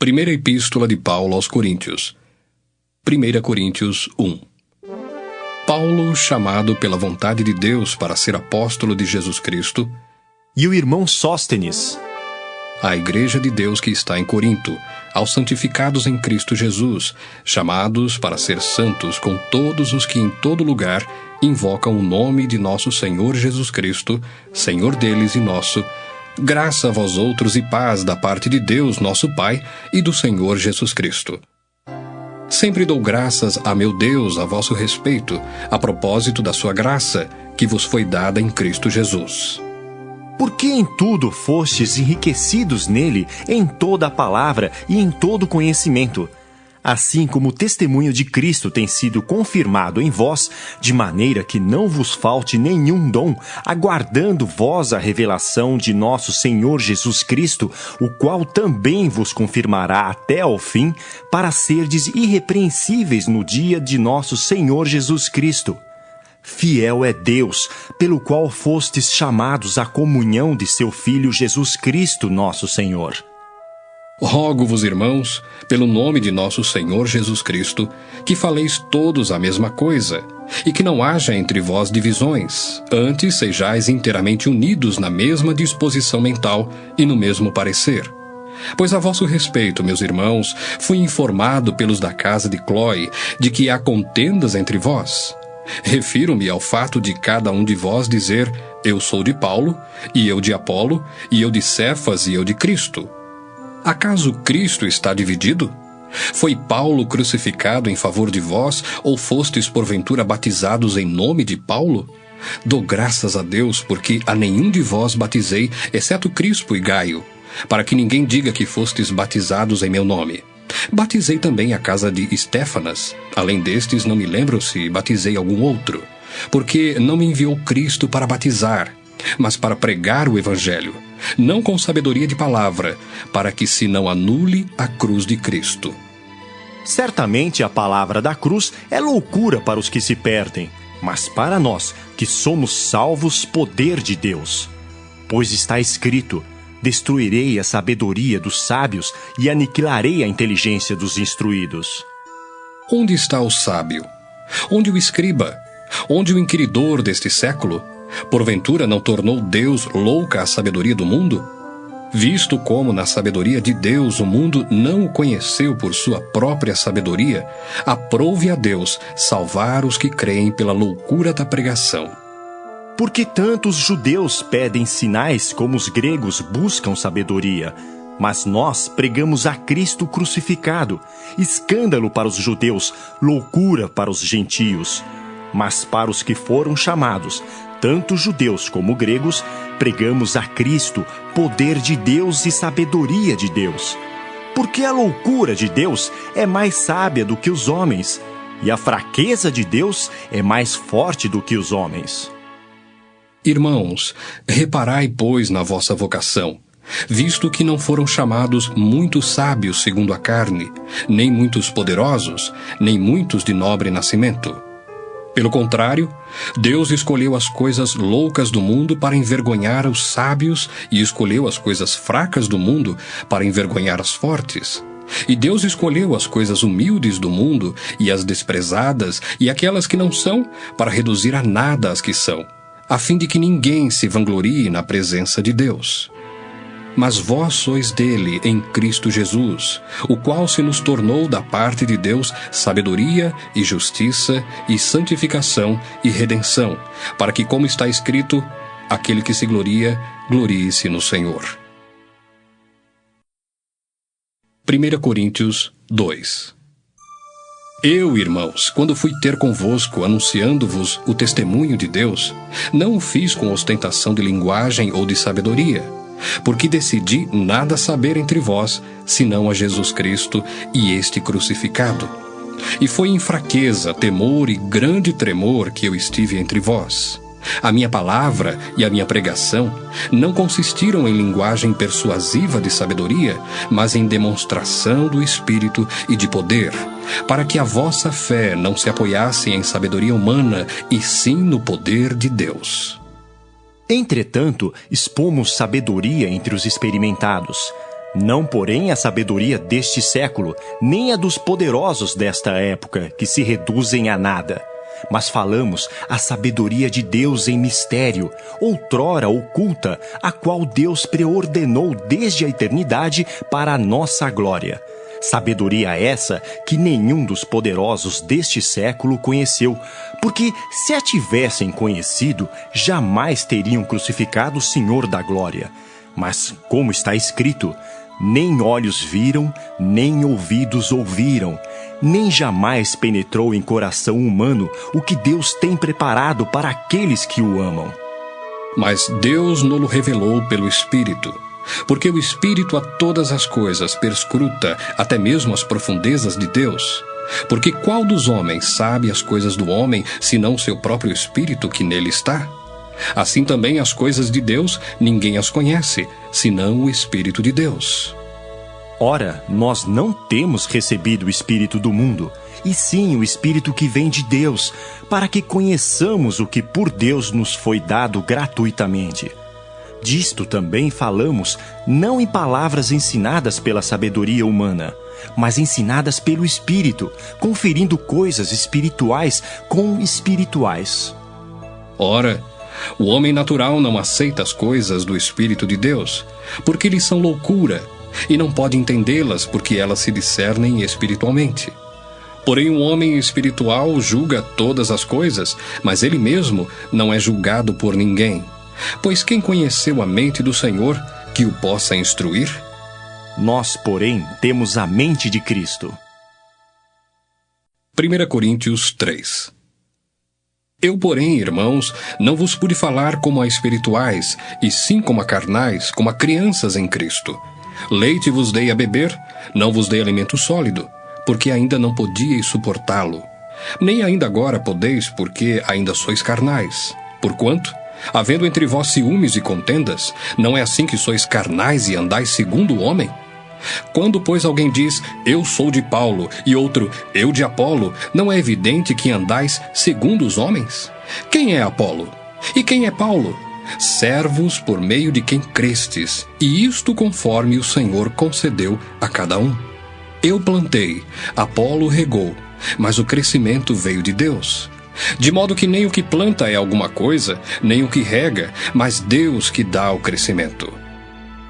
Primeira Epístola de Paulo aos Coríntios. 1 Coríntios 1. Paulo, chamado pela vontade de Deus para ser apóstolo de Jesus Cristo, e o irmão Sóstenes, à igreja de Deus que está em Corinto, aos santificados em Cristo Jesus, chamados para ser santos com todos os que em todo lugar invocam o nome de nosso Senhor Jesus Cristo, Senhor deles e nosso, graça a vós outros e paz da parte de Deus, nosso Pai, e do Senhor Jesus Cristo. Sempre dou graças a meu Deus a vosso respeito, a propósito da sua graça, que vos foi dada em Cristo Jesus. porque em tudo fostes enriquecidos nele, em toda a palavra e em todo conhecimento, assim como o testemunho de Cristo tem sido confirmado em vós, de maneira que não vos falte nenhum dom, aguardando vós a revelação de nosso Senhor Jesus Cristo, o qual também vos confirmará até ao fim, para serdes irrepreensíveis no dia de nosso Senhor Jesus Cristo. Fiel é Deus, pelo qual fostes chamados à comunhão de seu Filho Jesus Cristo, nosso Senhor. Rogo-vos, irmãos, pelo nome de nosso Senhor Jesus Cristo, que faleis todos a mesma coisa, e que não haja entre vós divisões, antes sejais inteiramente unidos na mesma disposição mental e no mesmo parecer. Pois a vosso respeito, meus irmãos, fui informado pelos da casa de Cloe de que há contendas entre vós. Refiro-me ao fato de cada um de vós dizer: eu sou de Paulo, e eu de Apolo, e eu de Cefas, e eu de Cristo. Acaso Cristo está dividido? Foi Paulo crucificado em favor de vós, ou fostes porventura batizados em nome de Paulo? Dou graças a Deus, porque a nenhum de vós batizei, exceto Crispo e Gaio, para que ninguém diga que fostes batizados em meu nome. Batizei também a casa de Estéfanas. Além destes, não me lembro se batizei algum outro, porque não me enviou Cristo para batizar, mas para pregar o Evangelho, não com sabedoria de palavra, para que se não anule a cruz de Cristo. Certamente a palavra da cruz é loucura para os que se perdem, mas para nós, que somos salvos, poder de Deus. Pois está escrito: destruirei a sabedoria dos sábios e aniquilarei a inteligência dos instruídos. Onde está o sábio? Onde o escriba? Onde o inquiridor deste século? Porventura não tornou Deus louca a sabedoria do mundo? Visto como na sabedoria de Deus o mundo não o conheceu por sua própria sabedoria, aprouve a Deus salvar os que creem pela loucura da pregação. Porque tanto os judeus pedem sinais como os gregos buscam sabedoria. Mas nós pregamos a Cristo crucificado, escândalo para os judeus, loucura para os gentios. Mas para os que foram chamados, tanto judeus como gregos, pregamos a Cristo, poder de Deus e sabedoria de Deus. Porque a loucura de Deus é mais sábia do que os homens, e a fraqueza de Deus é mais forte do que os homens. Irmãos, reparai, pois, na vossa vocação, visto que não foram chamados muitos sábios segundo a carne, nem muitos poderosos, nem muitos de nobre nascimento. Pelo contrário, Deus escolheu as coisas loucas do mundo para envergonhar os sábios e escolheu as coisas fracas do mundo para envergonhar as fortes. E Deus escolheu as coisas humildes do mundo e as desprezadas e aquelas que não são para reduzir a nada as que são, a fim de que ninguém se vanglorie na presença de Deus. Mas vós sois dele em Cristo Jesus, o qual se nos tornou da parte de Deus sabedoria e justiça e santificação e redenção, para que, como está escrito, aquele que se gloria, glorie-se no Senhor. 1 Coríntios 2. Eu, irmãos, quando fui ter convosco, anunciando-vos o testemunho de Deus, não o fiz com ostentação de linguagem ou de sabedoria, porque decidi nada saber entre vós, senão a Jesus Cristo e este crucificado. E foi em fraqueza, temor e grande tremor que eu estive entre vós. A minha palavra e a minha pregação não consistiram em linguagem persuasiva de sabedoria, mas em demonstração do Espírito e de poder, para que a vossa fé não se apoiasse em sabedoria humana, e sim no poder de Deus. Entretanto, expomos sabedoria entre os experimentados, Não, porém, a sabedoria deste século, nem a dos poderosos desta época, que se reduzem a nada. Mas falamos a sabedoria de Deus em mistério, outrora oculta, a qual Deus preordenou desde a eternidade para a nossa glória. Sabedoria essa que nenhum dos poderosos deste século conheceu, porque se a tivessem conhecido, jamais teriam crucificado o Senhor da glória. Mas, como está escrito, nem olhos viram, nem ouvidos ouviram, nem jamais penetrou em coração humano o que Deus tem preparado para aqueles que o amam. Mas Deus nos revelou pelo Espírito, porque o Espírito a todas as coisas perscruta, até mesmo as profundezas de Deus. Porque qual dos homens sabe as coisas do homem, senão o seu próprio Espírito que nele está? Assim também as coisas de Deus ninguém as conhece, senão o Espírito de Deus. Ora, nós não temos recebido o Espírito do mundo, e sim o Espírito que vem de Deus, para que conheçamos o que por Deus nos foi dado gratuitamente. Disto também falamos, não em palavras ensinadas pela sabedoria humana, mas ensinadas pelo Espírito, conferindo coisas espirituais com espirituais. Ora, o homem natural não aceita as coisas do Espírito de Deus, porque lhes são loucura, e não pode entendê-las porque elas se discernem espiritualmente. Porém, o homem espiritual julga todas as coisas, mas ele mesmo não é julgado por ninguém. Pois quem conheceu a mente do Senhor que o possa instruir? Nós, porém, temos a mente de Cristo. 1 Coríntios 3. Eu, porém, irmãos, não vos pude falar como a espirituais, e sim como a carnais, como a crianças em Cristo. Leite vos dei a beber, não vos dei alimento sólido, porque ainda não podíeis suportá-lo. Nem ainda agora podeis, porque ainda sois carnais. Porquanto, havendo entre vós ciúmes e contendas, não é assim que sois carnais e andais segundo o homem? Quando, pois, alguém diz, eu sou de Paulo, e outro, eu de Apolo, não é evidente que andais segundo os homens? Quem é Apolo? E quem é Paulo? Servos por meio de quem crestes, e isto conforme o Senhor concedeu a cada um. Eu plantei, Apolo regou, mas o crescimento veio de Deus. De modo que nem o que planta é alguma coisa, nem o que rega, mas Deus que dá o crescimento.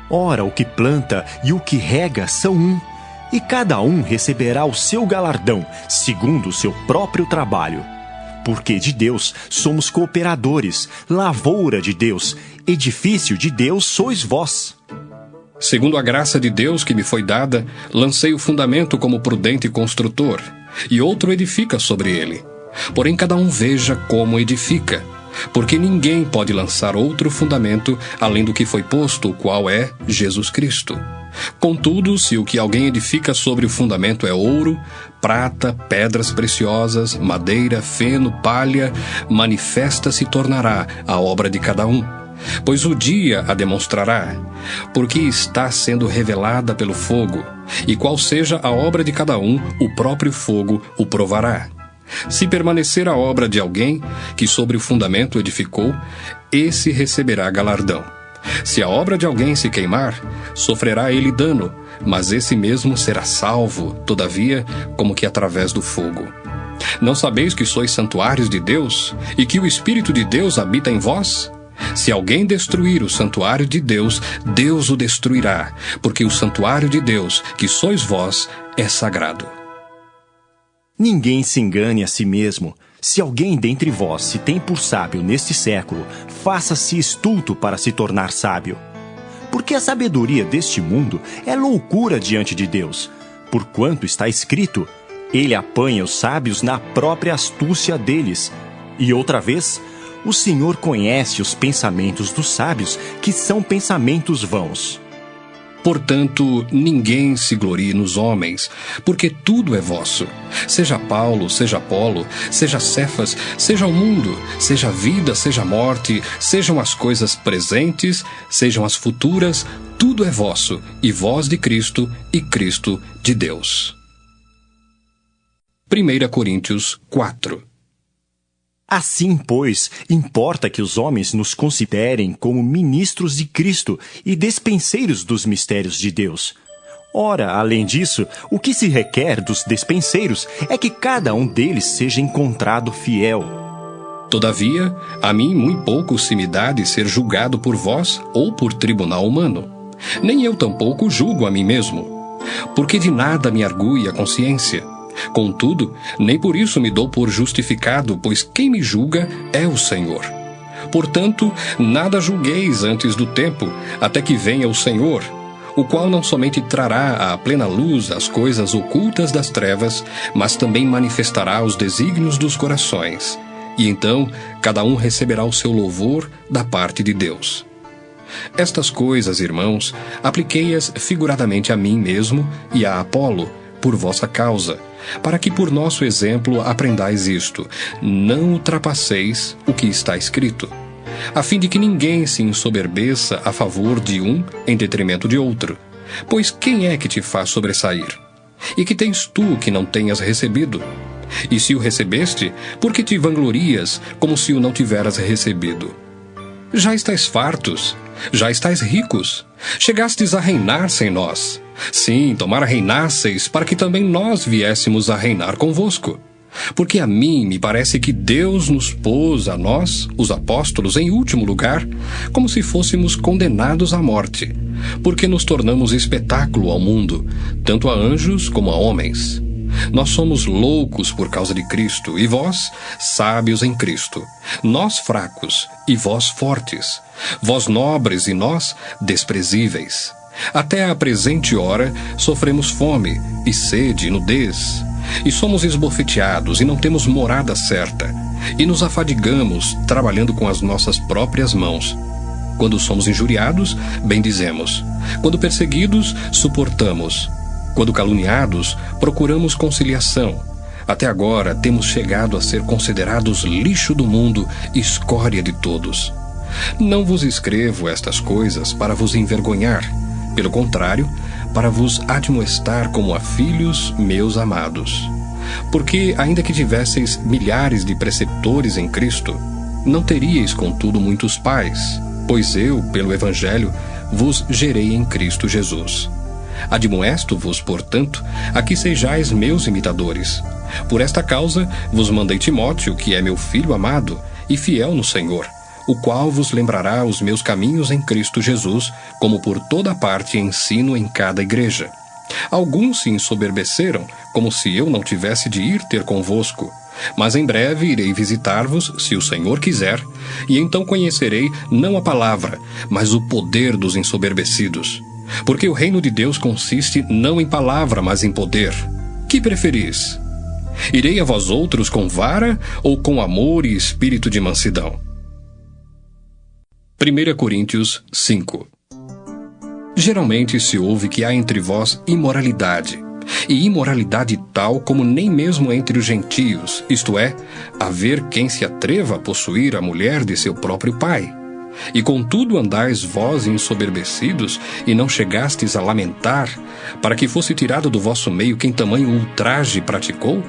Ora, o que planta e o que rega são um, e cada um receberá o seu galardão, segundo o seu próprio trabalho. Porque de Deus somos cooperadores, lavoura de Deus, edifício de Deus sois vós. Segundo a graça de Deus que me foi dada, lancei o fundamento como prudente construtor, e outro edifica sobre ele. Porém cada um veja como edifica, porque ninguém pode lançar outro fundamento além do que foi posto, o qual é Jesus Cristo. Contudo, se o que alguém edifica sobre o fundamento é ouro, prata, pedras preciosas, madeira, feno, palha, manifesta se tornará a obra de cada um, pois o dia a demonstrará, porque está sendo revelada pelo fogo, e qual seja a obra de cada um, o próprio fogo o provará. Se permanecer a obra de alguém que sobre o fundamento edificou, esse receberá galardão. Se a obra de alguém se queimar, sofrerá ele dano, mas esse mesmo será salvo, todavia, como que através do fogo. Não sabeis que sois santuários de Deus, e que o Espírito de Deus habita em vós? Se alguém destruir o santuário de Deus, Deus o destruirá, porque o santuário de Deus, que sois vós, é sagrado. Ninguém se engane a si mesmo. Se alguém dentre vós se tem por sábio neste século, faça-se estulto para se tornar sábio. Porque a sabedoria deste mundo é loucura diante de Deus. Porquanto está escrito, ele apanha os sábios na própria astúcia deles. E outra vez, o Senhor conhece os pensamentos dos sábios, que são pensamentos vãos. Portanto, ninguém se glorie nos homens, porque tudo é vosso. Seja Paulo, seja Apolo, seja Cefas, seja o mundo, seja a vida, seja a morte, sejam as coisas presentes, sejam as futuras, tudo é vosso, e vós de Cristo, e Cristo de Deus. 1 Coríntios 4. Assim, pois, importa que os homens nos considerem como ministros de Cristo e despenseiros dos mistérios de Deus. Ora, além disso, o que se requer dos despenseiros é que cada um deles seja encontrado fiel. Todavia, a mim muito pouco se me dá de ser julgado por vós ou por tribunal humano. Nem eu tampouco julgo a mim mesmo, porque de nada me argui a consciência. Contudo, nem por isso me dou por justificado, pois quem me julga é o Senhor. Portanto, nada julgueis antes do tempo, até que venha o Senhor, o qual não somente trará à plena luz as coisas ocultas das trevas, mas também manifestará os desígnios dos corações. E então, cada um receberá o seu louvor da parte de Deus. Estas coisas, irmãos, apliquei-as figuradamente a mim mesmo e a Apolo, por vossa causa, para que por nosso exemplo aprendais isto: não ultrapasseis o que está escrito, a fim de que ninguém se ensoberbeça a favor de um em detrimento de outro. Pois quem é que te faz sobressair? E que tens tu que não tenhas recebido? E se o recebeste, por que te vanglorias como se o não tiveras recebido? Já estais fartos, já estais ricos, chegastes a reinar sem nós. Sim, tomara reinasseis, para que também nós viéssemos a reinar convosco. Porque a mim me parece que Deus nos pôs a nós, os apóstolos, em último lugar, como se fôssemos condenados à morte, porque nos tornamos espetáculo ao mundo, tanto a anjos como a homens. Nós somos loucos por causa de Cristo, e vós, sábios em Cristo. Nós fracos, e vós fortes. Vós nobres, e nós desprezíveis. Até à presente hora sofremos fome, e sede, e nudez. E somos esbofeteados, e não temos morada certa. E nos afadigamos, trabalhando com as nossas próprias mãos. Quando somos injuriados, bendizemos. Quando perseguidos, suportamos. Quando caluniados, procuramos conciliação. Até agora temos chegado a ser considerados lixo do mundo e escória de todos. Não vos escrevo estas coisas para vos envergonhar. Pelo contrário, para vos admoestar como a filhos meus amados. Porque, ainda que tivesseis milhares de preceptores em Cristo, não teríeis, contudo, muitos pais, pois eu, pelo Evangelho, vos gerei em Cristo Jesus. Admoesto-vos, portanto, a que sejais meus imitadores. Por esta causa vos mandei Timóteo, que é meu filho amado e fiel no Senhor, o qual vos lembrará os meus caminhos em Cristo Jesus, como por toda parte ensino em cada igreja. Alguns se ensoberbeceram, como se eu não tivesse de ir ter convosco. Mas em breve irei visitar-vos, se o Senhor quiser, e então conhecerei não a palavra, mas o poder dos ensoberbecidos. Porque o reino de Deus consiste não em palavra, mas em poder. Que preferis? Irei a vós outros com vara ou com amor e espírito de mansidão? 1 Coríntios 5. Geralmente se ouve que há entre vós imoralidade, e imoralidade tal como nem mesmo entre os gentios, isto é, haver quem se atreva a possuir a mulher de seu próprio pai. E contudo andais vós ensoberbecidos, e não chegastes a lamentar, para que fosse tirado do vosso meio quem tamanho ultraje praticou?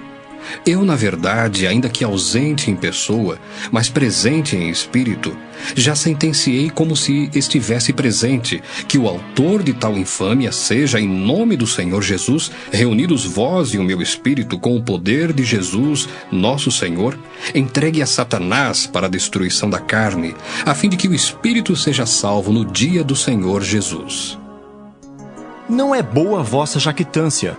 Eu, na verdade, ainda que ausente em pessoa, mas presente em espírito, já sentenciei como se estivesse presente, que o autor de tal infâmia seja, em nome do Senhor Jesus, reunidos vós e o meu espírito com o poder de Jesus, nosso Senhor, entregue a Satanás para a destruição da carne, a fim de que o espírito seja salvo no dia do Senhor Jesus. Não é boa a vossa jactância.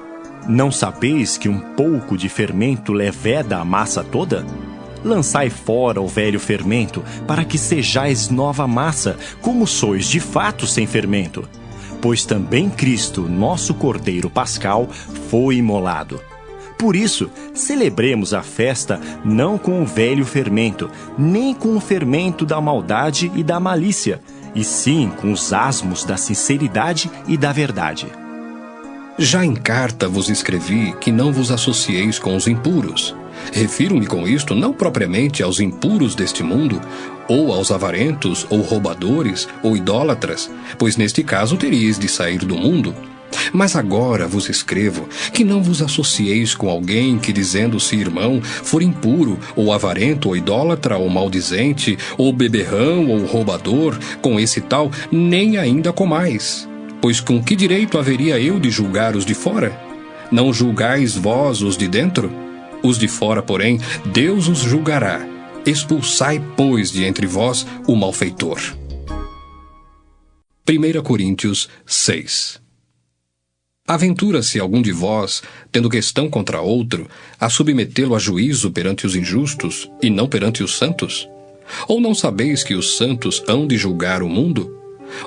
Não sabeis que um pouco de fermento leveda a massa toda? Lançai fora o velho fermento, para que sejais nova massa, como sois de fato sem fermento. Pois também Cristo, nosso Cordeiro Pascal, foi imolado. Por isso, celebremos a festa não com o velho fermento, nem com o fermento da maldade e da malícia, e sim com os asmos da sinceridade e da verdade. Já em carta vos escrevi que não vos associeis com os impuros. Refiro-me com isto não propriamente aos impuros deste mundo, ou aos avarentos, ou roubadores, ou idólatras, pois neste caso teríeis de sair do mundo. Mas agora vos escrevo que não vos associeis com alguém que, dizendo-se irmão, for impuro, ou avarento, ou idólatra, ou maldizente, ou beberrão, ou roubador, com esse tal, nem ainda comais. Pois com que direito haveria eu de julgar os de fora? Não julgais vós os de dentro? Os de fora, porém, Deus os julgará. Expulsai, pois, de entre vós o malfeitor. 1 Coríntios 6. Aventura-se algum de vós, tendo questão contra outro, a submetê-lo a juízo perante os injustos, e não perante os santos? Ou não sabeis que os santos hão de julgar o mundo?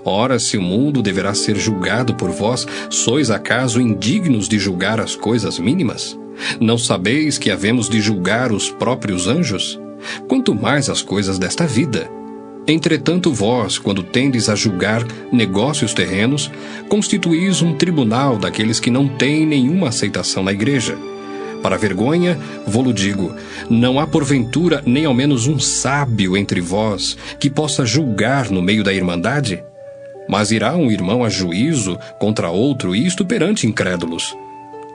Ora, se o mundo deverá ser julgado por vós, sois acaso indignos de julgar as coisas mínimas? Não sabeis que havemos de julgar os próprios anjos? Quanto mais as coisas desta vida. Entretanto vós, quando tendes a julgar negócios terrenos, constituís um tribunal daqueles que não têm nenhuma aceitação na igreja. Para vergonha, vô-lo digo, não há porventura nem ao menos um sábio entre vós que possa julgar no meio da irmandade? Mas irá um irmão a juízo contra outro, isto perante incrédulos.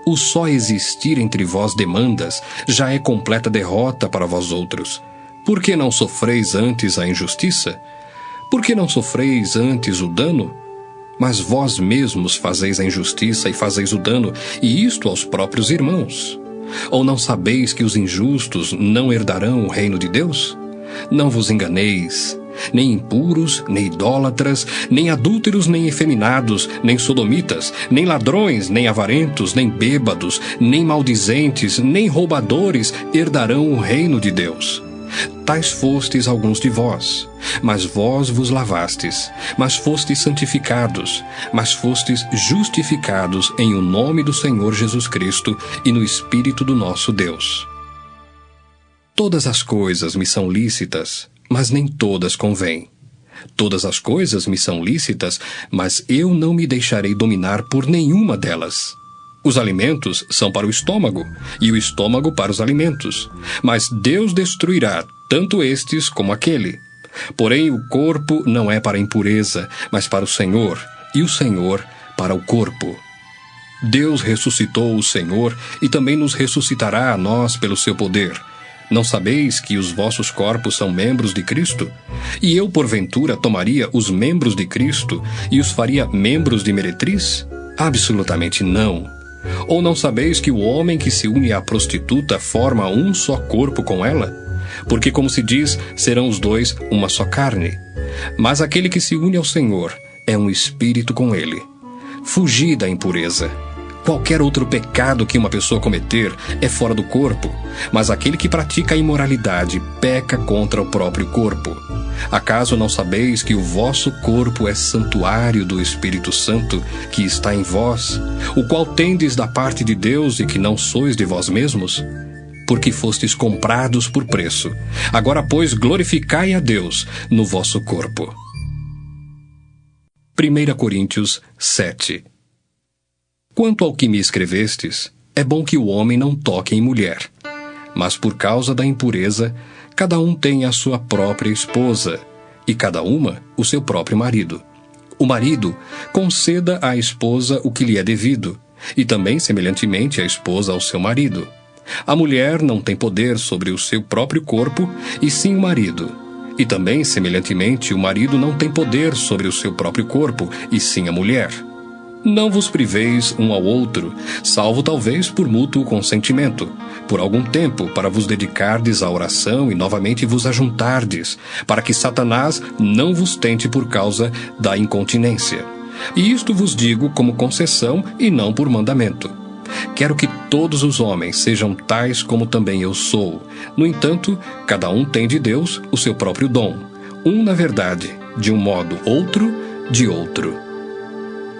O só existir entre vós demandas já é completa derrota para vós outros. Por que não sofreis antes a injustiça? Por que não sofreis antes o dano? Mas vós mesmos fazeis a injustiça e fazeis o dano, e isto aos próprios irmãos. Ou não sabeis que os injustos não herdarão o reino de Deus? Não vos enganeis, nem impuros, nem idólatras, nem adúlteros, nem efeminados, nem sodomitas, nem ladrões, nem avarentos, nem bêbados, nem maldizentes, nem roubadores herdarão o reino de Deus. Tais fostes alguns de vós, mas vós vos lavastes, mas fostes santificados, mas fostes justificados em o nome do Senhor Jesus Cristo e no Espírito do nosso Deus. Todas as coisas me são lícitas, mas nem todas convêm. Todas as coisas me são lícitas, mas eu não me deixarei dominar por nenhuma delas. Os alimentos são para o estômago, e o estômago para os alimentos. Mas Deus destruirá tanto estes como aquele. Porém, o corpo não é para a impureza, mas para o Senhor, e o Senhor para o corpo. Deus ressuscitou o Senhor, e também nos ressuscitará a nós pelo seu poder. Não sabeis que os vossos corpos são membros de Cristo? E eu, porventura, tomaria os membros de Cristo e os faria membros de meretriz? Absolutamente não. Ou não sabeis que o homem que se une à prostituta forma um só corpo com ela? Porque, como se diz, serão os dois uma só carne. Mas aquele que se une ao Senhor é um espírito com ele. Fugi da impureza. Qualquer outro pecado que uma pessoa cometer é fora do corpo, mas aquele que pratica a imoralidade peca contra o próprio corpo. Acaso não sabeis que o vosso corpo é santuário do Espírito Santo que está em vós, o qual tendes da parte de Deus e que não sois de vós mesmos? Porque fostes comprados por preço. Agora, pois, glorificai a Deus no vosso corpo. 1 Coríntios 7. Quanto ao que me escrevestes, é bom que o homem não toque em mulher. Mas por causa da impureza, cada um tem a sua própria esposa, e cada uma o seu próprio marido. O marido conceda à esposa o que lhe é devido, e também, semelhantemente, a esposa ao seu marido. A mulher não tem poder sobre o seu próprio corpo, e sim o marido. E também, semelhantemente, o marido não tem poder sobre o seu próprio corpo, e sim a mulher. Não vos priveis um ao outro, salvo talvez por mútuo consentimento, por algum tempo, para vos dedicardes à oração e novamente vos ajuntardes, para que Satanás não vos tente por causa da incontinência. E isto vos digo como concessão e não por mandamento. Quero que todos os homens sejam tais como também eu sou. No entanto, cada um tem de Deus o seu próprio dom. Um, na verdade, de um modo, outro, de outro.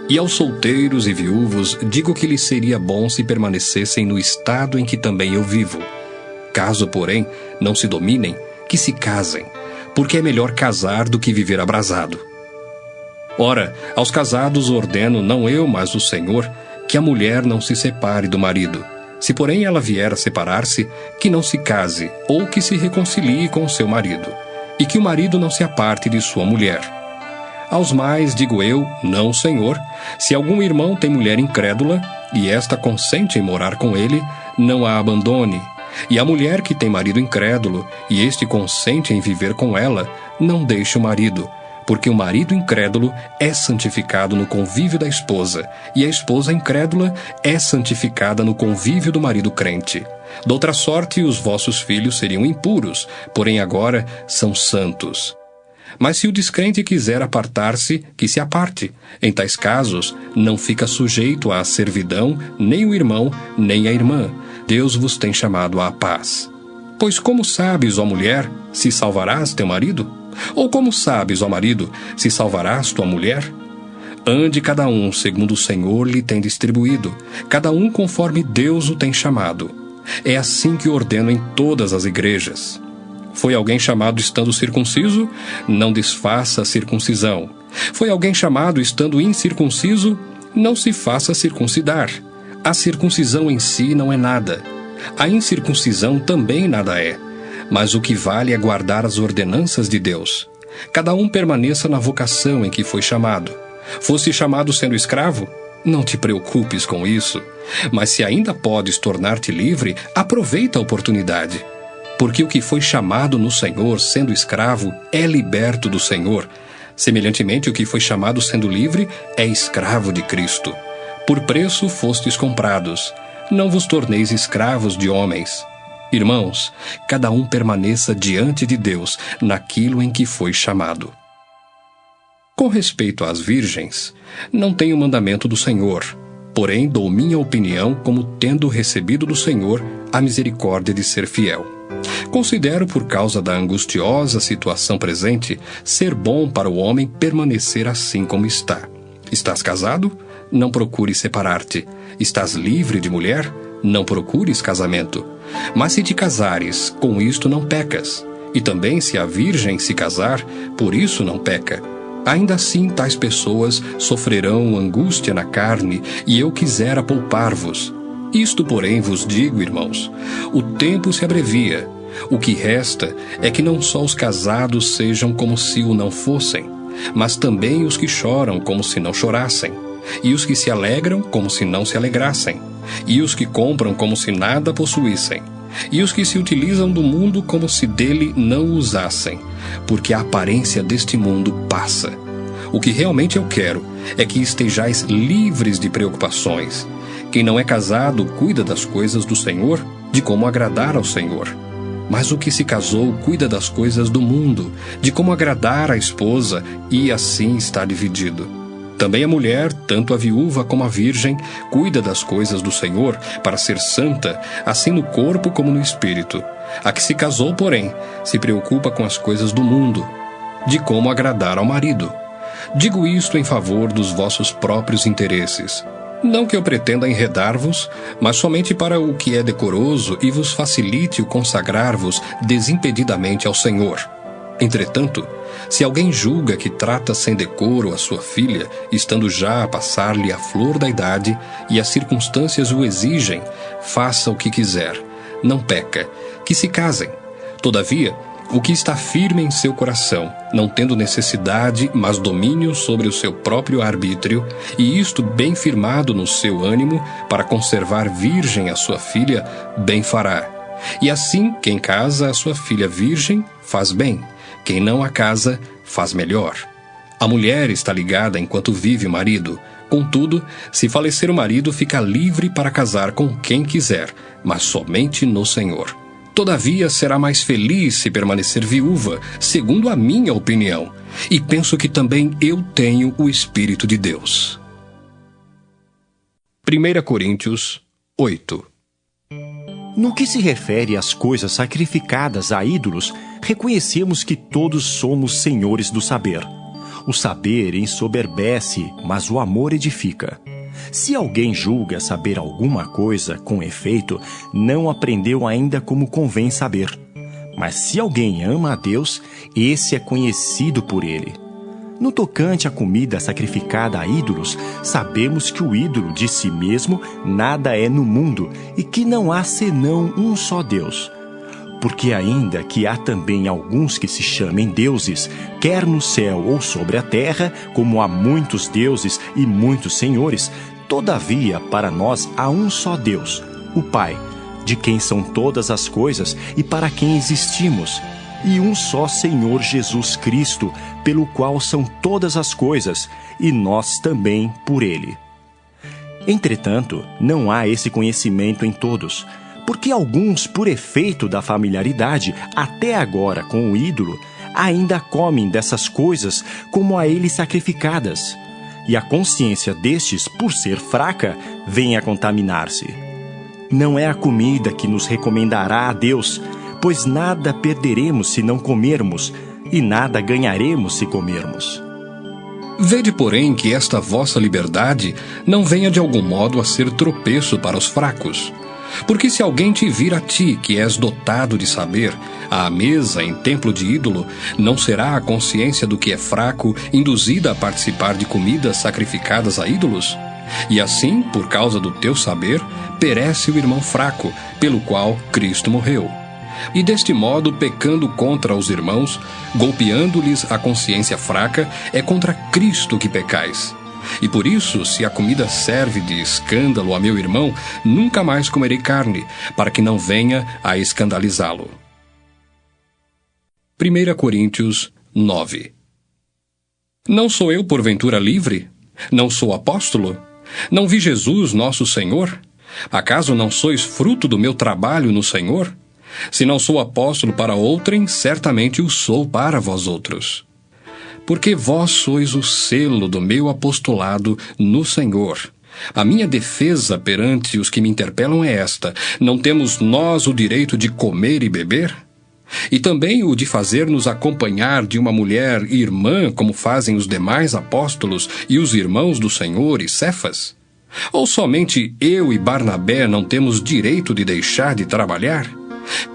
E aos solteiros e viúvos digo que lhes seria bom se permanecessem no estado em que também eu vivo. Caso, porém, não se dominem, que se casem, porque é melhor casar do que viver abrasado. Ora, aos casados ordeno, não eu, mas o Senhor, que a mulher não se separe do marido. Se, porém, ela vier a separar-se, que não se case, ou que se reconcilie com o seu marido, e que o marido não se aparte de sua mulher. Aos mais digo eu, não, Senhor, se algum irmão tem mulher incrédula, e esta consente em morar com ele, não a abandone. E a mulher que tem marido incrédulo, e este consente em viver com ela, não deixe o marido, porque o marido incrédulo é santificado no convívio da esposa, e a esposa incrédula é santificada no convívio do marido crente. Doutra sorte, os vossos filhos seriam impuros, porém agora são santos. Mas se o descrente quiser apartar-se, que se aparte. Em tais casos, não fica sujeito à servidão nem o irmão, nem a irmã. Deus vos tem chamado à paz. Pois como sabes, ó mulher, se salvarás teu marido? Ou como sabes, ó marido, se salvarás tua mulher? Ande cada um segundo o Senhor lhe tem distribuído, cada um conforme Deus o tem chamado. É assim que ordeno em todas as igrejas. Foi alguém chamado estando circunciso? Não desfaça a circuncisão. Foi alguém chamado estando incircunciso? Não se faça circuncidar. A circuncisão em si não é nada. A incircuncisão também nada é. Mas o que vale é guardar as ordenanças de Deus. Cada um permaneça na vocação em que foi chamado. Fosse chamado sendo escravo? Não te preocupes com isso. Mas se ainda podes tornar-te livre, aproveita a oportunidade. Porque o que foi chamado no Senhor sendo escravo é liberto do Senhor. Semelhantemente, o que foi chamado sendo livre é escravo de Cristo. Por preço fostes comprados. Não vos torneis escravos de homens. Irmãos, cada um permaneça diante de Deus naquilo em que foi chamado. Com respeito às virgens, não tenho mandamento do Senhor, porém dou minha opinião como tendo recebido do Senhor a misericórdia de ser fiel. Considero, por causa da angustiosa situação presente, ser bom para o homem permanecer assim como está. Estás casado? Não procures separar-te. Estás livre de mulher? Não procures casamento. Mas se te casares, com isto não pecas. E também se a virgem se casar, por isso não peca. Ainda assim tais pessoas sofrerão angústia na carne, e eu quisera poupar-vos. Isto, porém, vos digo, irmãos, o tempo se abrevia. O que resta é que não só os casados sejam como se o não fossem, mas também os que choram como se não chorassem, e os que se alegram como se não se alegrassem, e os que compram como se nada possuíssem, e os que se utilizam do mundo como se dele não usassem, porque a aparência deste mundo passa. O que realmente eu quero é que estejais livres de preocupações. Quem não é casado cuida das coisas do Senhor, de como agradar ao Senhor. Mas o que se casou cuida das coisas do mundo, de como agradar à esposa, e assim está dividido. Também a mulher, tanto a viúva como a virgem, cuida das coisas do Senhor, para ser santa, assim no corpo como no espírito. A que se casou, porém, se preocupa com as coisas do mundo, de como agradar ao marido. Digo isto em favor dos vossos próprios interesses. Não que eu pretenda enredar-vos, mas somente para o que é decoroso e vos facilite o consagrar-vos desimpedidamente ao Senhor. Entretanto, se alguém julga que trata sem decoro a sua filha, estando já a passar-lhe a flor da idade, e as circunstâncias o exigem, faça o que quiser. Não peca, que se casem. Todavia, o que está firme em seu coração, não tendo necessidade, mas domínio sobre o seu próprio arbítrio, e isto bem firmado no seu ânimo, para conservar virgem a sua filha, bem fará. E assim, quem casa a sua filha virgem, faz bem. Quem não a casa, faz melhor. A mulher está ligada enquanto vive o marido. Contudo, se falecer o marido, fica livre para casar com quem quiser, mas somente no Senhor. Todavia, será mais feliz se permanecer viúva, segundo a minha opinião. E penso que também eu tenho o Espírito de Deus. 1 Coríntios 8. No que se refere às coisas sacrificadas a ídolos, reconhecemos que todos somos senhores do saber. O saber ensoberbece, mas o amor edifica. Se alguém julga saber alguma coisa, com efeito, não aprendeu ainda como convém saber. Mas se alguém ama a Deus, esse é conhecido por ele. No tocante à comida sacrificada a ídolos, sabemos que o ídolo de si mesmo nada é no mundo e que não há senão um só Deus. Porque ainda que há também alguns que se chamem deuses, quer no céu ou sobre a terra, como há muitos deuses e muitos senhores, todavia para nós há um só Deus, o Pai, de quem são todas as coisas e para quem existimos, e um só Senhor Jesus Cristo, pelo qual são todas as coisas, e nós também por ele. Entretanto, não há esse conhecimento em todos, porque alguns, por efeito da familiaridade, até agora com o ídolo, ainda comem dessas coisas como a ele sacrificadas, e a consciência destes, por ser fraca, vem a contaminar-se. Não é a comida que nos recomendará a Deus, pois nada perderemos se não comermos, e nada ganharemos se comermos. Vede, porém, que esta vossa liberdade não venha de algum modo a ser tropeço para os fracos. Porque se alguém te vir a ti, que és dotado de saber, à mesa em templo de ídolo, não será a consciência do que é fraco induzida a participar de comidas sacrificadas a ídolos? E assim, por causa do teu saber, perece o irmão fraco, pelo qual Cristo morreu. E deste modo, pecando contra os irmãos, golpeando-lhes a consciência fraca, é contra Cristo que pecais. E por isso, se a comida serve de escândalo a meu irmão, nunca mais comerei carne, para que não venha a escandalizá-lo. 1 Coríntios 9. Não sou eu, porventura, livre? Não sou apóstolo? Não vi Jesus, nosso Senhor? Acaso não sois fruto do meu trabalho no Senhor? Se não sou apóstolo para outrem, certamente o sou para vós outros. Porque vós sois o selo do meu apostolado no Senhor. A minha defesa perante os que me interpelam é esta: não temos nós o direito de comer e beber? E também o de fazer-nos acompanhar de uma mulher irmã, como fazem os demais apóstolos e os irmãos do Senhor e Cefas? Ou somente eu e Barnabé não temos direito de deixar de trabalhar?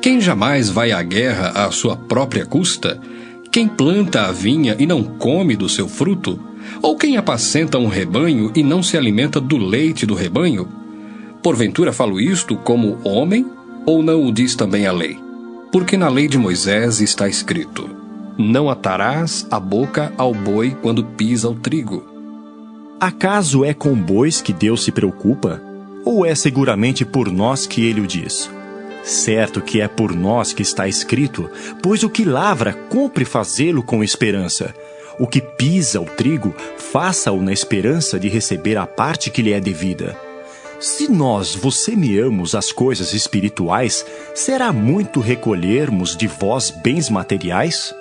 Quem jamais vai à guerra à sua própria custa? Quem planta a vinha e não come do seu fruto? Ou quem apacenta um rebanho e não se alimenta do leite do rebanho? Porventura falo isto como homem, ou não o diz também a lei? Porque na lei de Moisés está escrito: não atarás a boca ao boi quando pisa o trigo. Acaso é com bois que Deus se preocupa? Ou é seguramente por nós que ele o diz? Certo que é por nós que está escrito, pois o que lavra cumpre fazê-lo com esperança. O que pisa o trigo, faça-o na esperança de receber a parte que lhe é devida. Se nós vos semeamos as coisas espirituais, será muito recolhermos de vós bens materiais?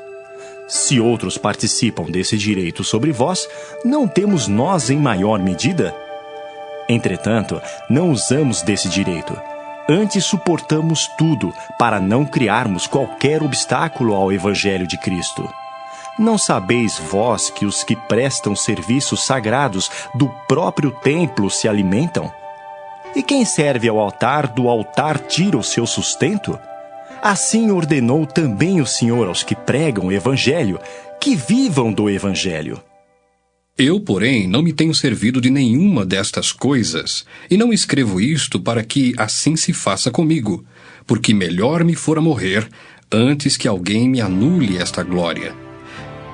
Se outros participam desse direito sobre vós, não temos nós em maior medida? Entretanto, não usamos desse direito. Antes suportamos tudo, para não criarmos qualquer obstáculo ao Evangelho de Cristo. Não sabeis vós que os que prestam serviços sagrados do próprio templo se alimentam? E quem serve ao altar, do altar tira o seu sustento? Assim ordenou também o Senhor aos que pregam o Evangelho, que vivam do Evangelho. Eu, porém, não me tenho servido de nenhuma destas coisas, e não escrevo isto para que assim se faça comigo, porque melhor me fora morrer antes que alguém me anule esta glória.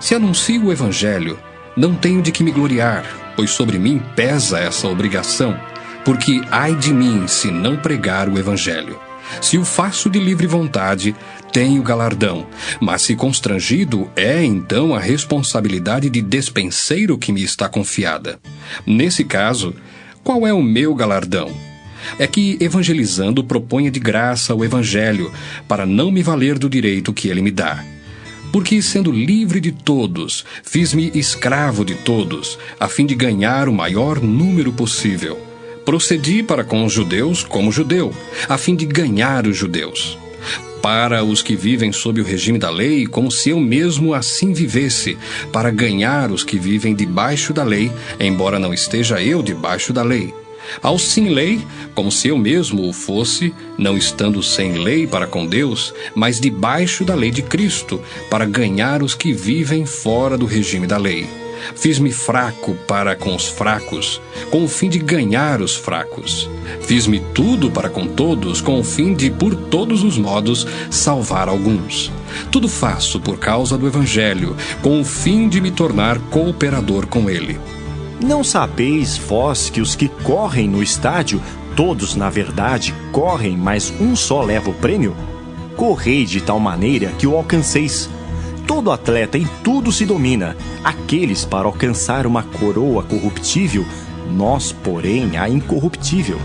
Se anuncio o Evangelho, não tenho de que me gloriar, pois sobre mim pesa essa obrigação, porque ai de mim se não pregar o Evangelho. Se o faço de livre vontade, tenho galardão, mas se constrangido, é então a responsabilidade de despenseiro que me está confiada. Nesse caso, qual é o meu galardão? É que, evangelizando, proponha de graça o Evangelho, para não me valer do direito que ele me dá. Porque, sendo livre de todos, fiz-me escravo de todos, a fim de ganhar o maior número possível. Procedi para com os judeus como judeu, a fim de ganhar os judeus. Para os que vivem sob o regime da lei, como se eu mesmo assim vivesse, para ganhar os que vivem debaixo da lei, embora não esteja eu debaixo da lei. Aos sem lei, como se eu mesmo o fosse, não estando sem lei para com Deus, mas debaixo da lei de Cristo, para ganhar os que vivem fora do regime da lei, Fiz-me fraco para com os fracos, com o fim de ganhar os fracos. Fiz-me tudo para com todos, com o fim de, por todos os modos, salvar alguns. Tudo faço por causa do Evangelho, com o fim de me tornar cooperador com ele. Não sabeis vós que os que correm no estádio, todos na verdade correm, mas um só leva o prêmio? Correi de tal maneira que o alcanceis. Todo atleta em tudo se domina, aqueles para alcançar uma coroa corruptível, nós, porém, a incorruptível.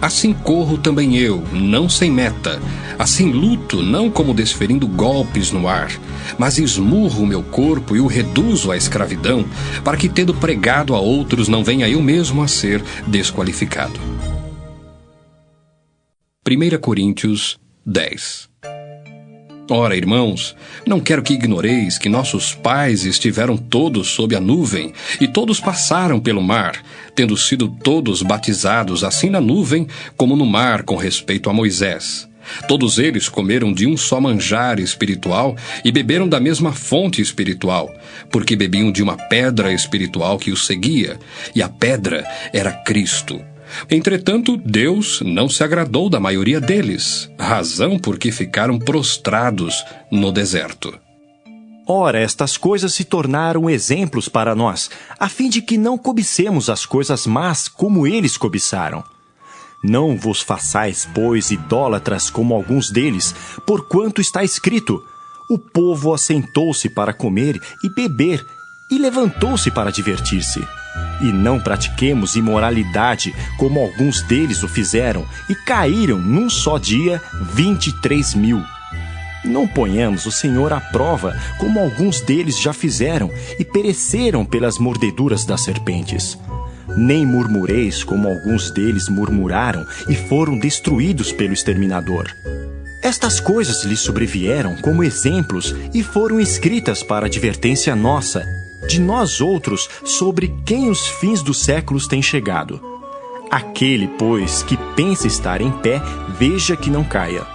Assim corro também eu, não sem meta. Assim luto, não como desferindo golpes no ar, mas esmurro o meu corpo e o reduzo à escravidão, para que, tendo pregado a outros, não venha eu mesmo a ser desqualificado. 1 Coríntios 10. Ora, irmãos, não quero que ignoreis que nossos pais estiveram todos sob a nuvem, e todos passaram pelo mar, tendo sido todos batizados assim na nuvem como no mar com respeito a Moisés. Todos eles comeram de um só manjar espiritual e beberam da mesma fonte espiritual, porque bebiam de uma pedra espiritual que os seguia, e a pedra era Cristo. Entretanto, Deus não se agradou da maioria deles, razão porque ficaram prostrados no deserto. Ora, estas coisas se tornaram exemplos para nós, a fim de que não cobicemos as coisas más como eles cobiçaram. Não vos façais, pois, idólatras como alguns deles, porquanto está escrito: o povo assentou-se para comer e beber, e levantou-se para divertir-se. E não pratiquemos imoralidade, como alguns deles o fizeram, e caíram num só dia 23.000. Não ponhamos o Senhor à prova, como alguns deles já fizeram, e pereceram pelas mordeduras das serpentes. Nem murmureis, como alguns deles murmuraram, e foram destruídos pelo exterminador. Estas coisas lhes sobrevieram como exemplos, e foram escritas para advertência nossa, de nós outros, sobre quem os fins dos séculos têm chegado. Aquele, pois, que pensa estar em pé, veja que não caia.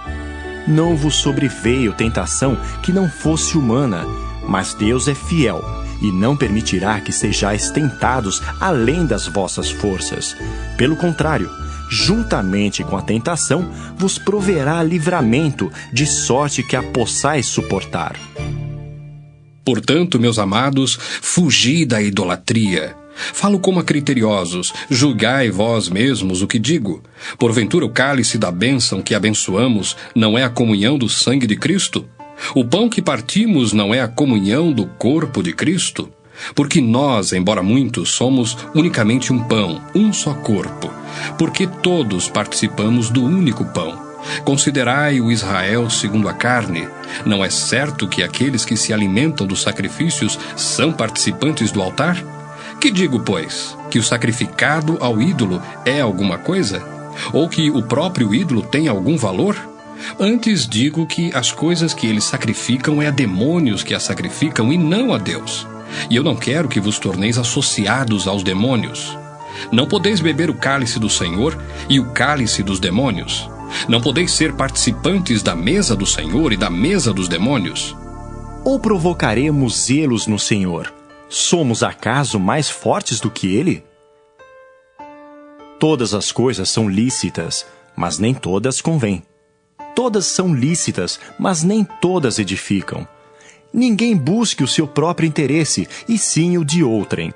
Não vos sobreveio tentação que não fosse humana, mas Deus é fiel, e não permitirá que sejais tentados além das vossas forças. Pelo contrário, juntamente com a tentação, vos proverá livramento, de sorte que a possais suportar. Portanto, meus amados, fugi da idolatria. Falo como a criteriosos, julgai vós mesmos o que digo. Porventura o cálice da bênção que abençoamos não é a comunhão do sangue de Cristo? O pão que partimos não é a comunhão do corpo de Cristo? Porque nós, embora muitos, somos unicamente um pão, um só corpo, porque todos participamos do único pão. Considerai o Israel segundo a carne. Não é certo que aqueles que se alimentam dos sacrifícios são participantes do altar? Que digo, pois? Que o sacrificado ao ídolo é alguma coisa? Ou que o próprio ídolo tem algum valor? Antes digo que as coisas que eles sacrificam é a demônios que as sacrificam e não a Deus. E eu não quero que vos torneis associados aos demônios. Não podeis beber o cálice do Senhor e o cálice dos demônios. Não podeis ser participantes da mesa do Senhor e da mesa dos demônios. Ou provocaremos zelos no Senhor? Somos acaso mais fortes do que Ele? Todas as coisas são lícitas, mas nem todas convêm. Todas são lícitas, mas nem todas edificam. Ninguém busque o seu próprio interesse, e sim o de outrem.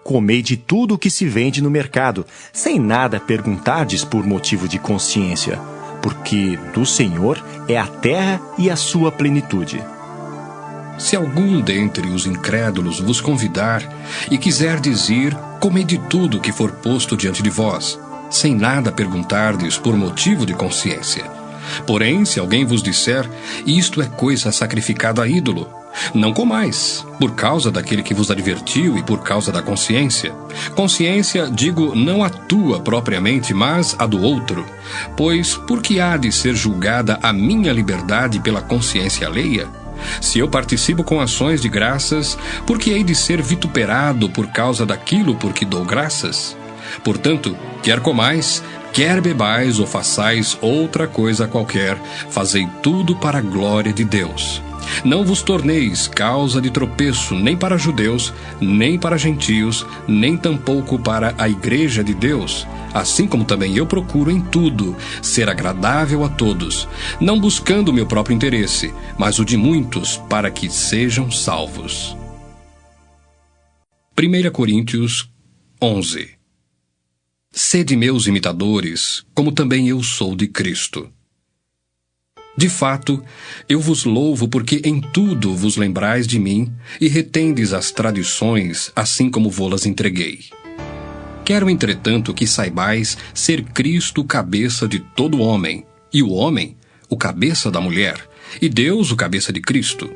Comei de tudo o que se vende no mercado, sem nada perguntardes por motivo de consciência, porque do Senhor é a terra e a sua plenitude. Se algum dentre os incrédulos vos convidar e quiserdes ir, comei de tudo que for posto diante de vós, sem nada perguntardes por motivo de consciência. Porém, se alguém vos disser, isto é coisa sacrificada a ídolo, não comais, por causa daquele que vos advertiu e por causa da consciência. Consciência, digo, não a tua propriamente, mas a do outro. Pois, por que há de ser julgada a minha liberdade pela consciência alheia? Se eu participo com ações de graças, por que hei de ser vituperado por causa daquilo por que dou graças? Portanto, quer comais, Quer bebais ou façais outra coisa qualquer, fazei tudo para a glória de Deus. Não vos torneis causa de tropeço nem para judeus, nem para gentios, nem tampouco para a igreja de Deus, assim como também eu procuro em tudo ser agradável a todos, não buscando o meu próprio interesse, mas o de muitos, para que sejam salvos. 1 Coríntios 11. Sede meus imitadores, como também eu sou de Cristo. De fato, eu vos louvo porque em tudo vos lembrais de mim e retendes as tradições, assim como vô-las entreguei. Quero, entretanto, que saibais ser Cristo o cabeça de todo homem, e o homem o cabeça da mulher, e Deus o cabeça de Cristo.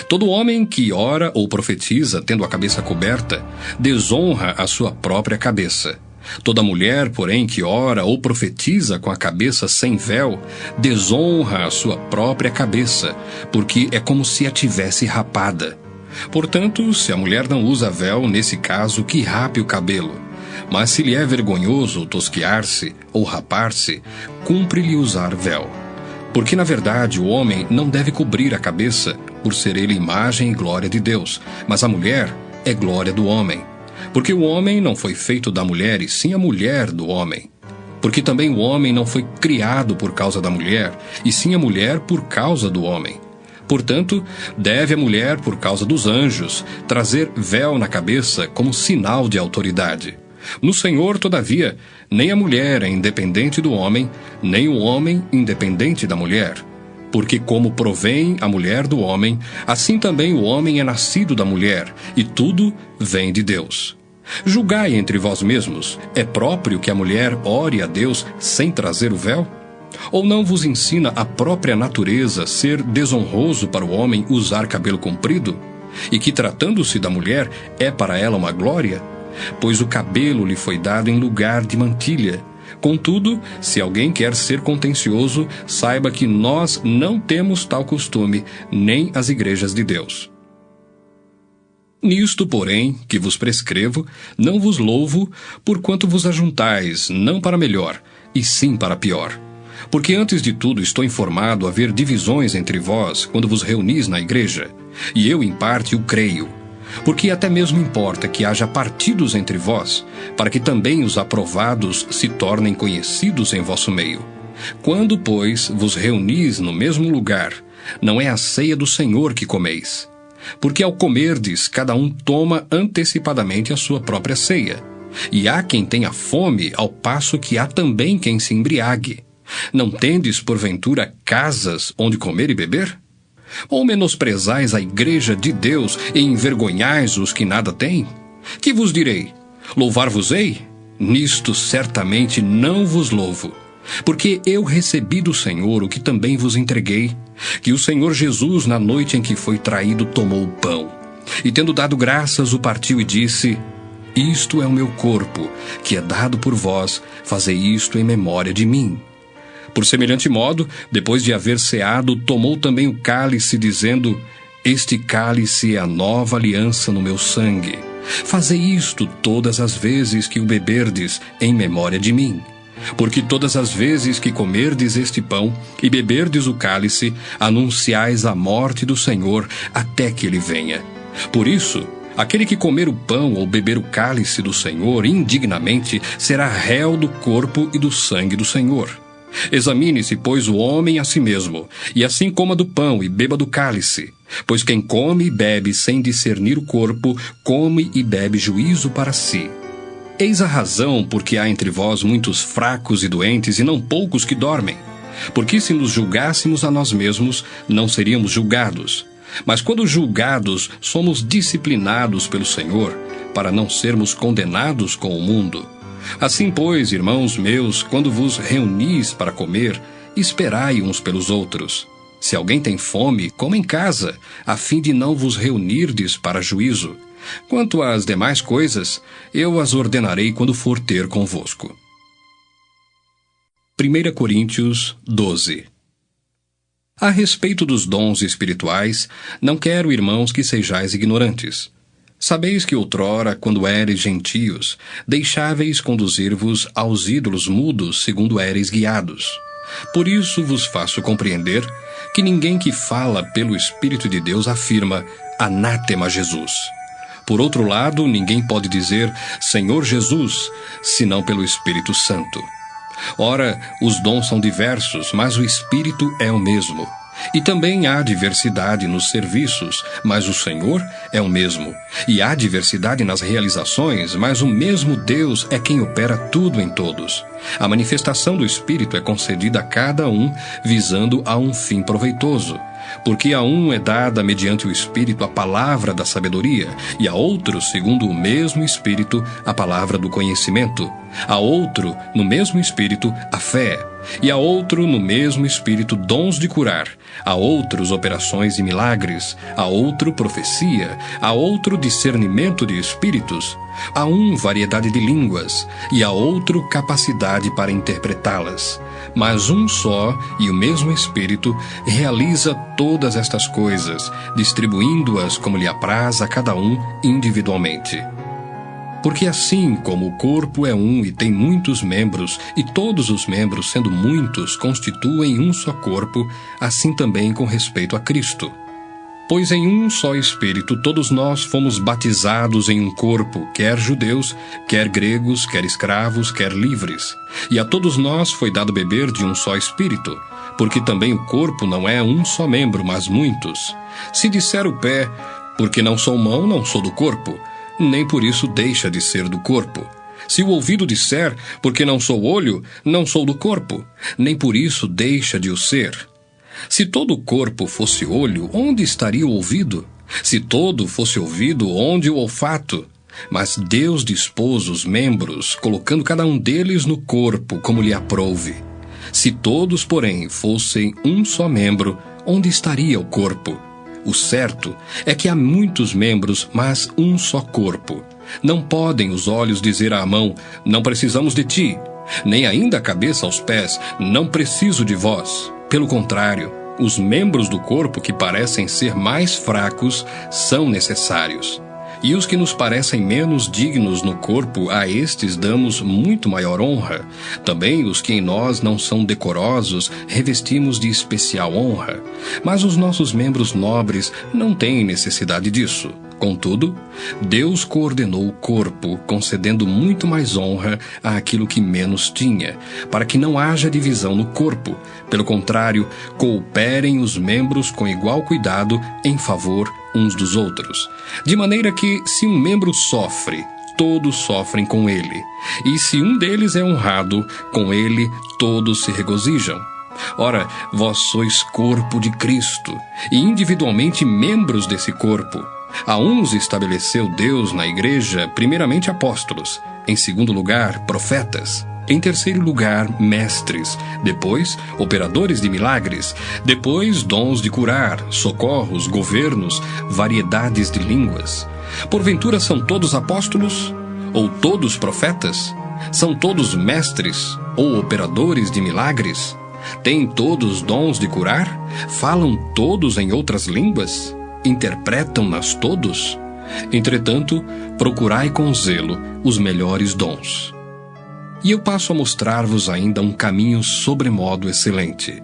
Todo homem que ora ou profetiza tendo a cabeça coberta, desonra a sua própria cabeça. Toda mulher, porém, que ora ou profetiza com a cabeça sem véu, desonra a sua própria cabeça, porque é como se a tivesse rapada. Portanto, se a mulher não usa véu, nesse caso, que rape o cabelo. Mas se lhe é vergonhoso tosquiar-se ou rapar-se, cumpre-lhe usar véu. Porque, na verdade, o homem não deve cobrir a cabeça, por ser ele imagem e glória de Deus, mas a mulher é glória do homem. Porque o homem não foi feito da mulher, e sim a mulher do homem. Porque também o homem não foi criado por causa da mulher, e sim a mulher por causa do homem. Portanto, deve a mulher, por causa dos anjos, trazer véu na cabeça como sinal de autoridade. No Senhor, todavia, nem a mulher é independente do homem, nem o homem independente da mulher. Porque como provém a mulher do homem, assim também o homem é nascido da mulher, e tudo vem de Deus. Julgai entre vós mesmos, é próprio que a mulher ore a Deus sem trazer o véu? Ou não vos ensina a própria natureza ser desonroso para o homem usar cabelo comprido? E que, tratando-se da mulher, é para ela uma glória? Pois o cabelo lhe foi dado em lugar de mantilha. Contudo, se alguém quer ser contencioso, saiba que nós não temos tal costume, nem as igrejas de Deus. Nisto, porém, que vos prescrevo, não vos louvo, porquanto vos ajuntais, não para melhor, e sim para pior. Porque antes de tudo estou informado haver divisões entre vós, quando vos reunis na igreja, e eu em parte o creio. Porque até mesmo importa que haja partidos entre vós, para que também os aprovados se tornem conhecidos em vosso meio. Quando, pois, vos reunis no mesmo lugar, não é a ceia do Senhor que comeis. Porque ao comerdes, cada um toma antecipadamente a sua própria ceia. E há quem tenha fome, ao passo que há também quem se embriague. Não tendes, porventura, casas onde comer e beber? Ou menosprezais a igreja de Deus e envergonhais os que nada têm? Que vos direi? Louvar-vos-ei? Nisto certamente não vos louvo. Porque eu recebi do Senhor o que também vos entreguei, que o Senhor Jesus, na noite em que foi traído, tomou o pão, e tendo dado graças, o partiu e disse: Isto é o meu corpo, que é dado por vós, fazei isto em memória de mim. Por semelhante modo, depois de haver ceado, tomou também o cálice, dizendo: Este cálice é a nova aliança no meu sangue. Fazei isto todas as vezes que o beberdes, em memória de mim. Porque todas as vezes que comerdes este pão e beberdes o cálice, anunciais a morte do Senhor até que ele venha. Por isso, aquele que comer o pão ou beber o cálice do Senhor indignamente será réu do corpo e do sangue do Senhor. Examine-se, pois, o homem a si mesmo, e assim coma do pão e beba do cálice. Pois quem come e bebe sem discernir o corpo, come e bebe juízo para si. Eis a razão porque há entre vós muitos fracos e doentes, e não poucos que dormem. Porque se nos julgássemos a nós mesmos, não seríamos julgados. Mas quando julgados, somos disciplinados pelo Senhor, para não sermos condenados com o mundo. Assim, pois, irmãos meus, quando vos reunis para comer, esperai uns pelos outros. Se alguém tem fome, coma em casa, a fim de não vos reunirdes para juízo. Quanto às demais coisas, eu as ordenarei quando for ter convosco. 1 Coríntios 12. A respeito dos dons espirituais, não quero, irmãos, que sejais ignorantes. Sabeis que outrora, quando éreis gentios, deixáveis conduzir-vos aos ídolos mudos, segundo éreis guiados. Por isso vos faço compreender que ninguém que fala pelo Espírito de Deus afirma anátema Jesus. Por outro lado, ninguém pode dizer Senhor Jesus, senão pelo Espírito Santo. Ora, os dons são diversos, mas o Espírito é o mesmo. E também há diversidade nos serviços, mas o Senhor é o mesmo. E há diversidade nas realizações, mas o mesmo Deus é quem opera tudo em todos. A manifestação do Espírito é concedida a cada um, visando a um fim proveitoso. Porque a um é dada mediante o Espírito a palavra da sabedoria, e a outro, segundo o mesmo Espírito, a palavra do conhecimento. A outro, no mesmo Espírito, a fé. E a outro, no mesmo Espírito, dons de curar. A outros, operações e milagres. A outro, profecia. A outro, discernimento de espíritos. A um, variedade de línguas. E a outro, capacidade para interpretá-las. Mas um só e o mesmo Espírito realiza todas estas coisas, distribuindo-as como lhe apraz a cada um individualmente. Porque assim como o corpo é um e tem muitos membros, e todos os membros, sendo muitos, constituem um só corpo, assim também com respeito a Cristo. Pois em um só Espírito todos nós fomos batizados em um corpo, quer judeus, quer gregos, quer escravos, quer livres. E a todos nós foi dado beber de um só Espírito, porque também o corpo não é um só membro, mas muitos. Se disser o pé, porque não sou mão, não sou do corpo, nem por isso deixa de ser do corpo. Se o ouvido disser, porque não sou olho, não sou do corpo, nem por isso deixa de o ser. Se todo o corpo fosse olho, onde estaria o ouvido? Se todo fosse ouvido, onde o olfato? Mas Deus dispôs os membros, colocando cada um deles no corpo, como lhe aprouve. Se todos, porém, fossem um só membro, onde estaria o corpo? O certo é que há muitos membros, mas um só corpo. Não podem os olhos dizer à mão, não precisamos de ti, nem ainda a cabeça aos pés, não preciso de vós. Pelo contrário, os membros do corpo que parecem ser mais fracos são necessários. E os que nos parecem menos dignos no corpo, a estes damos muito maior honra. Também os que em nós não são decorosos, revestimos de especial honra. Mas os nossos membros nobres não têm necessidade disso. Contudo, Deus coordenou o corpo, concedendo muito mais honra àquilo que menos tinha, para que não haja divisão no corpo. Pelo contrário, cooperem os membros com igual cuidado em favor uns dos outros. De maneira que, se um membro sofre, todos sofrem com ele. E se um deles é honrado, com ele todos se regozijam. Ora, vós sois corpo de Cristo, e individualmente membros desse corpo. A uns estabeleceu Deus na igreja, primeiramente apóstolos, em segundo lugar, profetas, em terceiro lugar, mestres, depois, operadores de milagres, depois, dons de curar, socorros, governos, variedades de línguas. Porventura são todos apóstolos? Ou todos profetas? São todos mestres? Ou operadores de milagres? Têm todos dons de curar? Falam todos em outras línguas? Interpretam-nas todos? Entretanto, procurai com zelo os melhores dons. E eu passo a mostrar-vos ainda um caminho sobremodo excelente.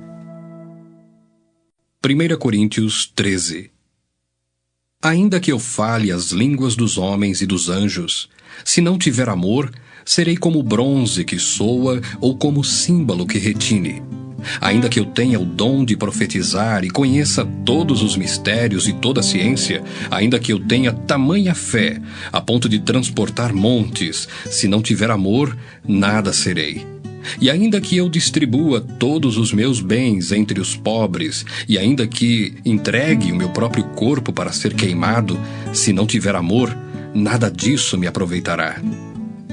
1 Coríntios 13. Ainda que eu fale as línguas dos homens e dos anjos, se não tiver amor, serei como bronze que soa ou como símbolo que retine. Ainda que eu tenha o dom de profetizar e conheça todos os mistérios e toda a ciência, ainda que eu tenha tamanha fé, a ponto de transportar montes, se não tiver amor, nada serei. E ainda que eu distribua todos os meus bens entre os pobres, e ainda que entregue o meu próprio corpo para ser queimado, se não tiver amor, nada disso me aproveitará.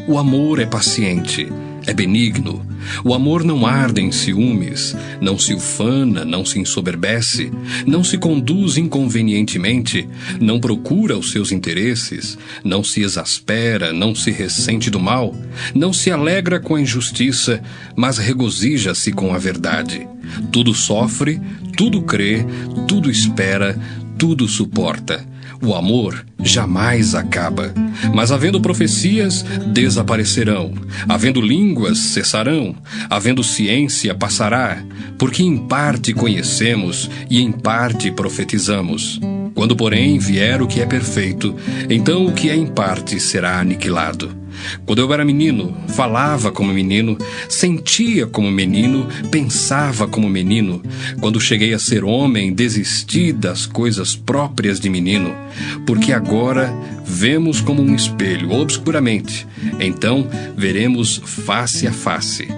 O amor é paciente, é benigno. O amor não arde em ciúmes, não se ufana, não se ensoberbece, não se conduz inconvenientemente, não procura os seus interesses, não se exaspera, não se ressente do mal, não se alegra com a injustiça, mas regozija-se com a verdade. Tudo sofre, tudo crê, tudo espera, tudo suporta. O amor jamais acaba. Mas havendo profecias, desaparecerão. Havendo línguas, cessarão. Havendo ciência, passará. Porque em parte conhecemos e em parte profetizamos. Quando, porém, vier o que é perfeito, então o que é em parte será aniquilado. Quando eu era menino, falava como menino, sentia como menino, pensava como menino. Quando cheguei a ser homem, desisti das coisas próprias de menino, porque agora vemos como um espelho, obscuramente, então veremos face a face.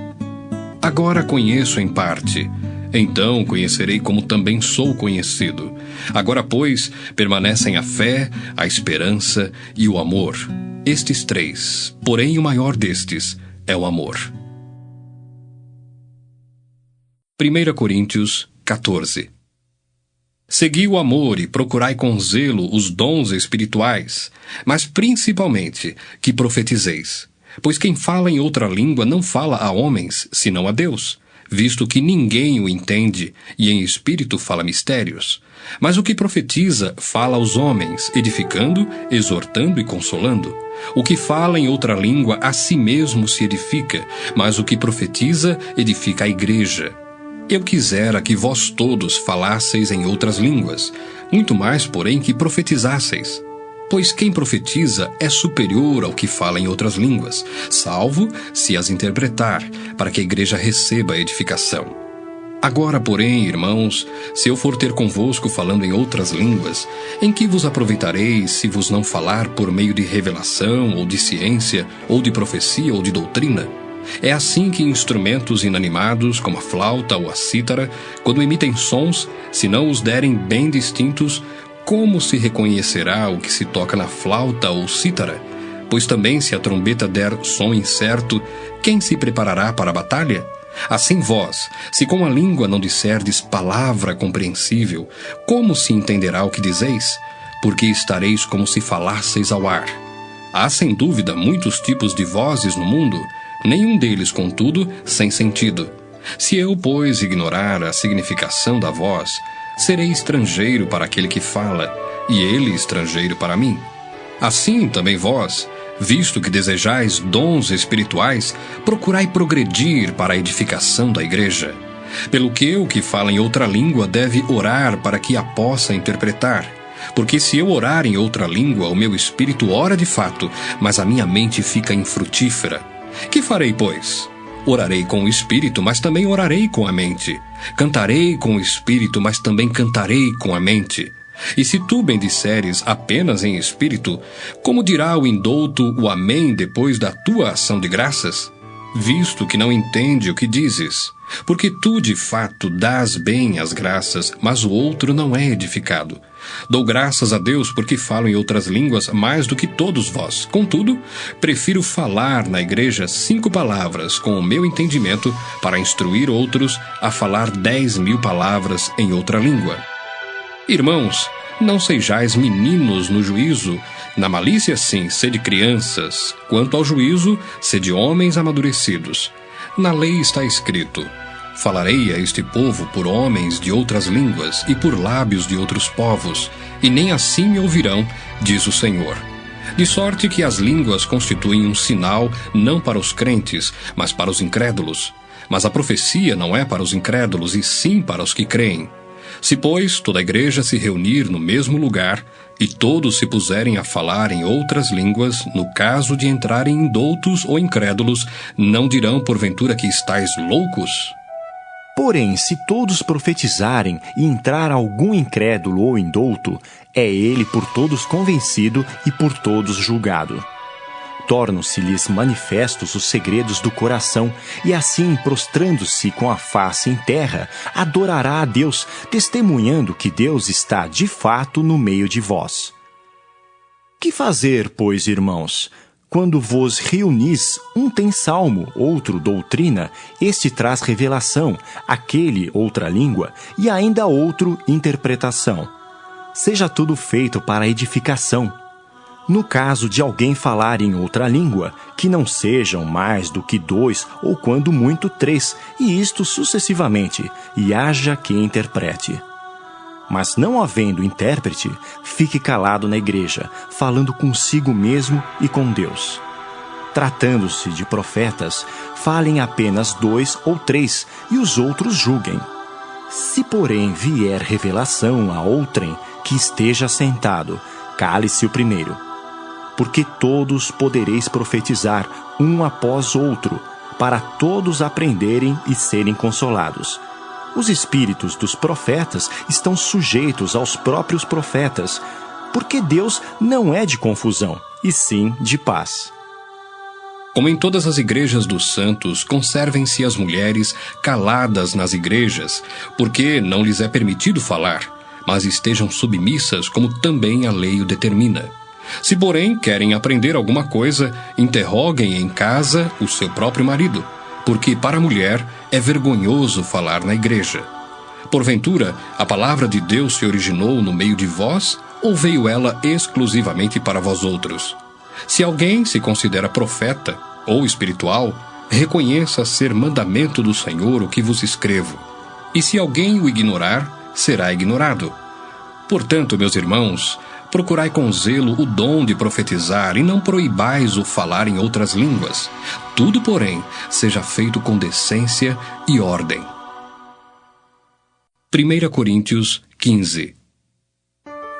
Agora conheço em parte, então conhecerei como também sou conhecido. Agora, pois, permanecem a fé, a esperança e o amor. Estes três, porém o maior destes é o amor. 1 Coríntios 14. Segui o amor e procurai com zelo os dons espirituais, mas principalmente que profetizeis. Pois quem fala em outra língua não fala a homens, senão a Deus, visto que ninguém o entende, e em espírito fala mistérios. Mas o que profetiza fala aos homens, edificando, exortando e consolando. O que fala em outra língua a si mesmo se edifica, mas o que profetiza edifica a igreja. Eu quisera que vós todos falasseis em outras línguas, muito mais, porém, que profetizasseis. Pois quem profetiza é superior ao que fala em outras línguas, salvo se as interpretar, para que a igreja receba a edificação. Agora, porém, irmãos, se eu for ter convosco falando em outras línguas, em que vos aproveitareis se vos não falar por meio de revelação, ou de ciência, ou de profecia, ou de doutrina? É assim que instrumentos inanimados, como a flauta ou a cítara, quando emitem sons, se não os derem bem distintos, como se reconhecerá o que se toca na flauta ou cítara? Pois também se a trombeta der som incerto, quem se preparará para a batalha? Assim vós, se com a língua não disserdes palavra compreensível, como se entenderá o que dizeis? Porque estareis como se falasseis ao ar. Há sem dúvida muitos tipos de vozes no mundo, nenhum deles, contudo, sem sentido. Se eu, pois, ignorar a significação da voz, serei estrangeiro para aquele que fala, e ele estrangeiro para mim. Assim também vós, visto que desejais dons espirituais, procurai progredir para a edificação da igreja. Pelo que o que fala em outra língua deve orar para que a possa interpretar. Porque se eu orar em outra língua, o meu espírito ora de fato, mas a minha mente fica infrutífera. Que farei, pois? Orarei com o espírito, mas também orarei com a mente. Cantarei com o espírito, mas também cantarei com a mente. E se tu bendisseres apenas em espírito, como dirá o indouto o amém depois da tua ação de graças? Visto que não entende o que dizes. Porque tu, de fato, dás bem as graças, mas o outro não é edificado. Dou graças a Deus porque falo em outras línguas mais do que todos vós. Contudo, prefiro falar na igreja 5 palavras com o meu entendimento para instruir outros a falar 10.000 palavras em outra língua. Irmãos, não sejais meninos no juízo. Na malícia, sim, sede crianças. Quanto ao juízo, sede homens amadurecidos. Na lei está escrito: falarei a este povo por homens de outras línguas e por lábios de outros povos, e nem assim me ouvirão, diz o Senhor. De sorte que as línguas constituem um sinal não para os crentes, mas para os incrédulos. Mas a profecia não é para os incrédulos, e sim para os que creem. Se, pois, toda a igreja se reunir no mesmo lugar, e todos se puserem a falar em outras línguas, no caso de entrarem indoutos ou incrédulos, não dirão porventura que estáis loucos? Porém, se todos profetizarem e entrar algum incrédulo ou indouto, é ele por todos convencido e por todos julgado. Tornam-se-lhes manifestos os segredos do coração, e assim, prostrando-se com a face em terra, adorará a Deus, testemunhando que Deus está de fato no meio de vós. Que fazer, pois, irmãos? Quando vos reunis, um tem salmo, outro doutrina, este traz revelação, aquele outra língua, e ainda outro interpretação. Seja tudo feito para edificação. No caso de alguém falar em outra língua, que não sejam mais do que 2 ou quando muito 3, e isto sucessivamente, e haja quem interprete. Mas não havendo intérprete, fique calado na igreja, falando consigo mesmo e com Deus. Tratando-se de profetas, falem apenas 2 ou 3, e os outros julguem. Se, porém, vier revelação a outrem que esteja sentado, cale-se o primeiro. Porque todos podereis profetizar um após outro, para todos aprenderem e serem consolados. Os espíritos dos profetas estão sujeitos aos próprios profetas, porque Deus não é de confusão, e sim de paz. Como em todas as igrejas dos santos, conservem-se as mulheres caladas nas igrejas, porque não lhes é permitido falar, mas estejam submissas como também a lei o determina. Se, porém, querem aprender alguma coisa, interroguem em casa o seu próprio marido, porque para a mulher é vergonhoso falar na igreja. Porventura, a palavra de Deus se originou no meio de vós, ou veio ela exclusivamente para vós outros? Se alguém se considera profeta ou espiritual, reconheça ser mandamento do Senhor o que vos escrevo. E se alguém o ignorar, será ignorado. Portanto, meus irmãos, procurai com zelo o dom de profetizar e não proibais o falar em outras línguas. Tudo, porém, seja feito com decência e ordem. 1 Coríntios 15.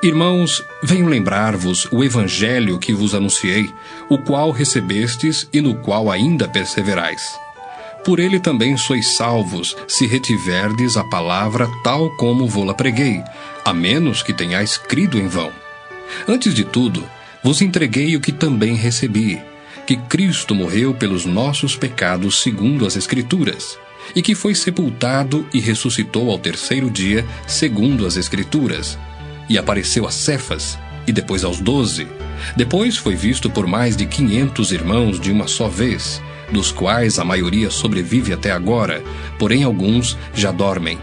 Irmãos, venho lembrar-vos o evangelho que vos anunciei, o qual recebestes e no qual ainda perseverais. Por ele também sois salvos, se retiverdes a palavra tal como vô-la preguei, a menos que tenhais crido em vão. Antes de tudo, vos entreguei o que também recebi, que Cristo morreu pelos nossos pecados segundo as Escrituras, e que foi sepultado e ressuscitou ao 3º dia segundo as Escrituras, e apareceu a Cefas, e depois aos 12. Depois foi visto por mais de 500 irmãos de uma só vez, dos quais a maioria sobrevive até agora, porém alguns já dormem.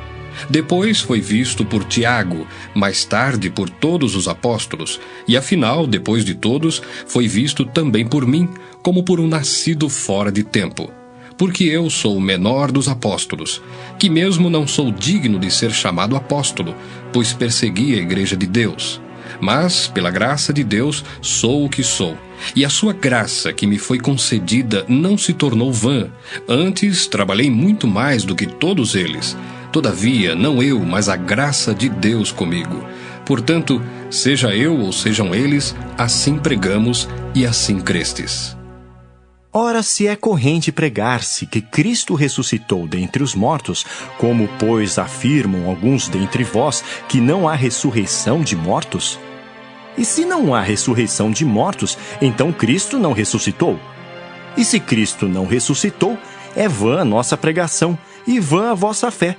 Depois foi visto por Tiago, mais tarde por todos os apóstolos, e afinal, depois de todos, foi visto também por mim, como por um nascido fora de tempo. Porque eu sou o menor dos apóstolos, que mesmo não sou digno de ser chamado apóstolo, pois persegui a igreja de Deus. Mas, pela graça de Deus, sou o que sou, e a sua graça que me foi concedida não se tornou vã. Antes, trabalhei muito mais do que todos eles. Todavia, não eu, mas a graça de Deus comigo. Portanto, seja eu ou sejam eles, assim pregamos e assim crestes. Ora, se é corrente pregar-se que Cristo ressuscitou dentre os mortos, como, pois, afirmam alguns dentre vós que não há ressurreição de mortos? E se não há ressurreição de mortos, então Cristo não ressuscitou? E se Cristo não ressuscitou, é vã a nossa pregação e vã a vossa fé.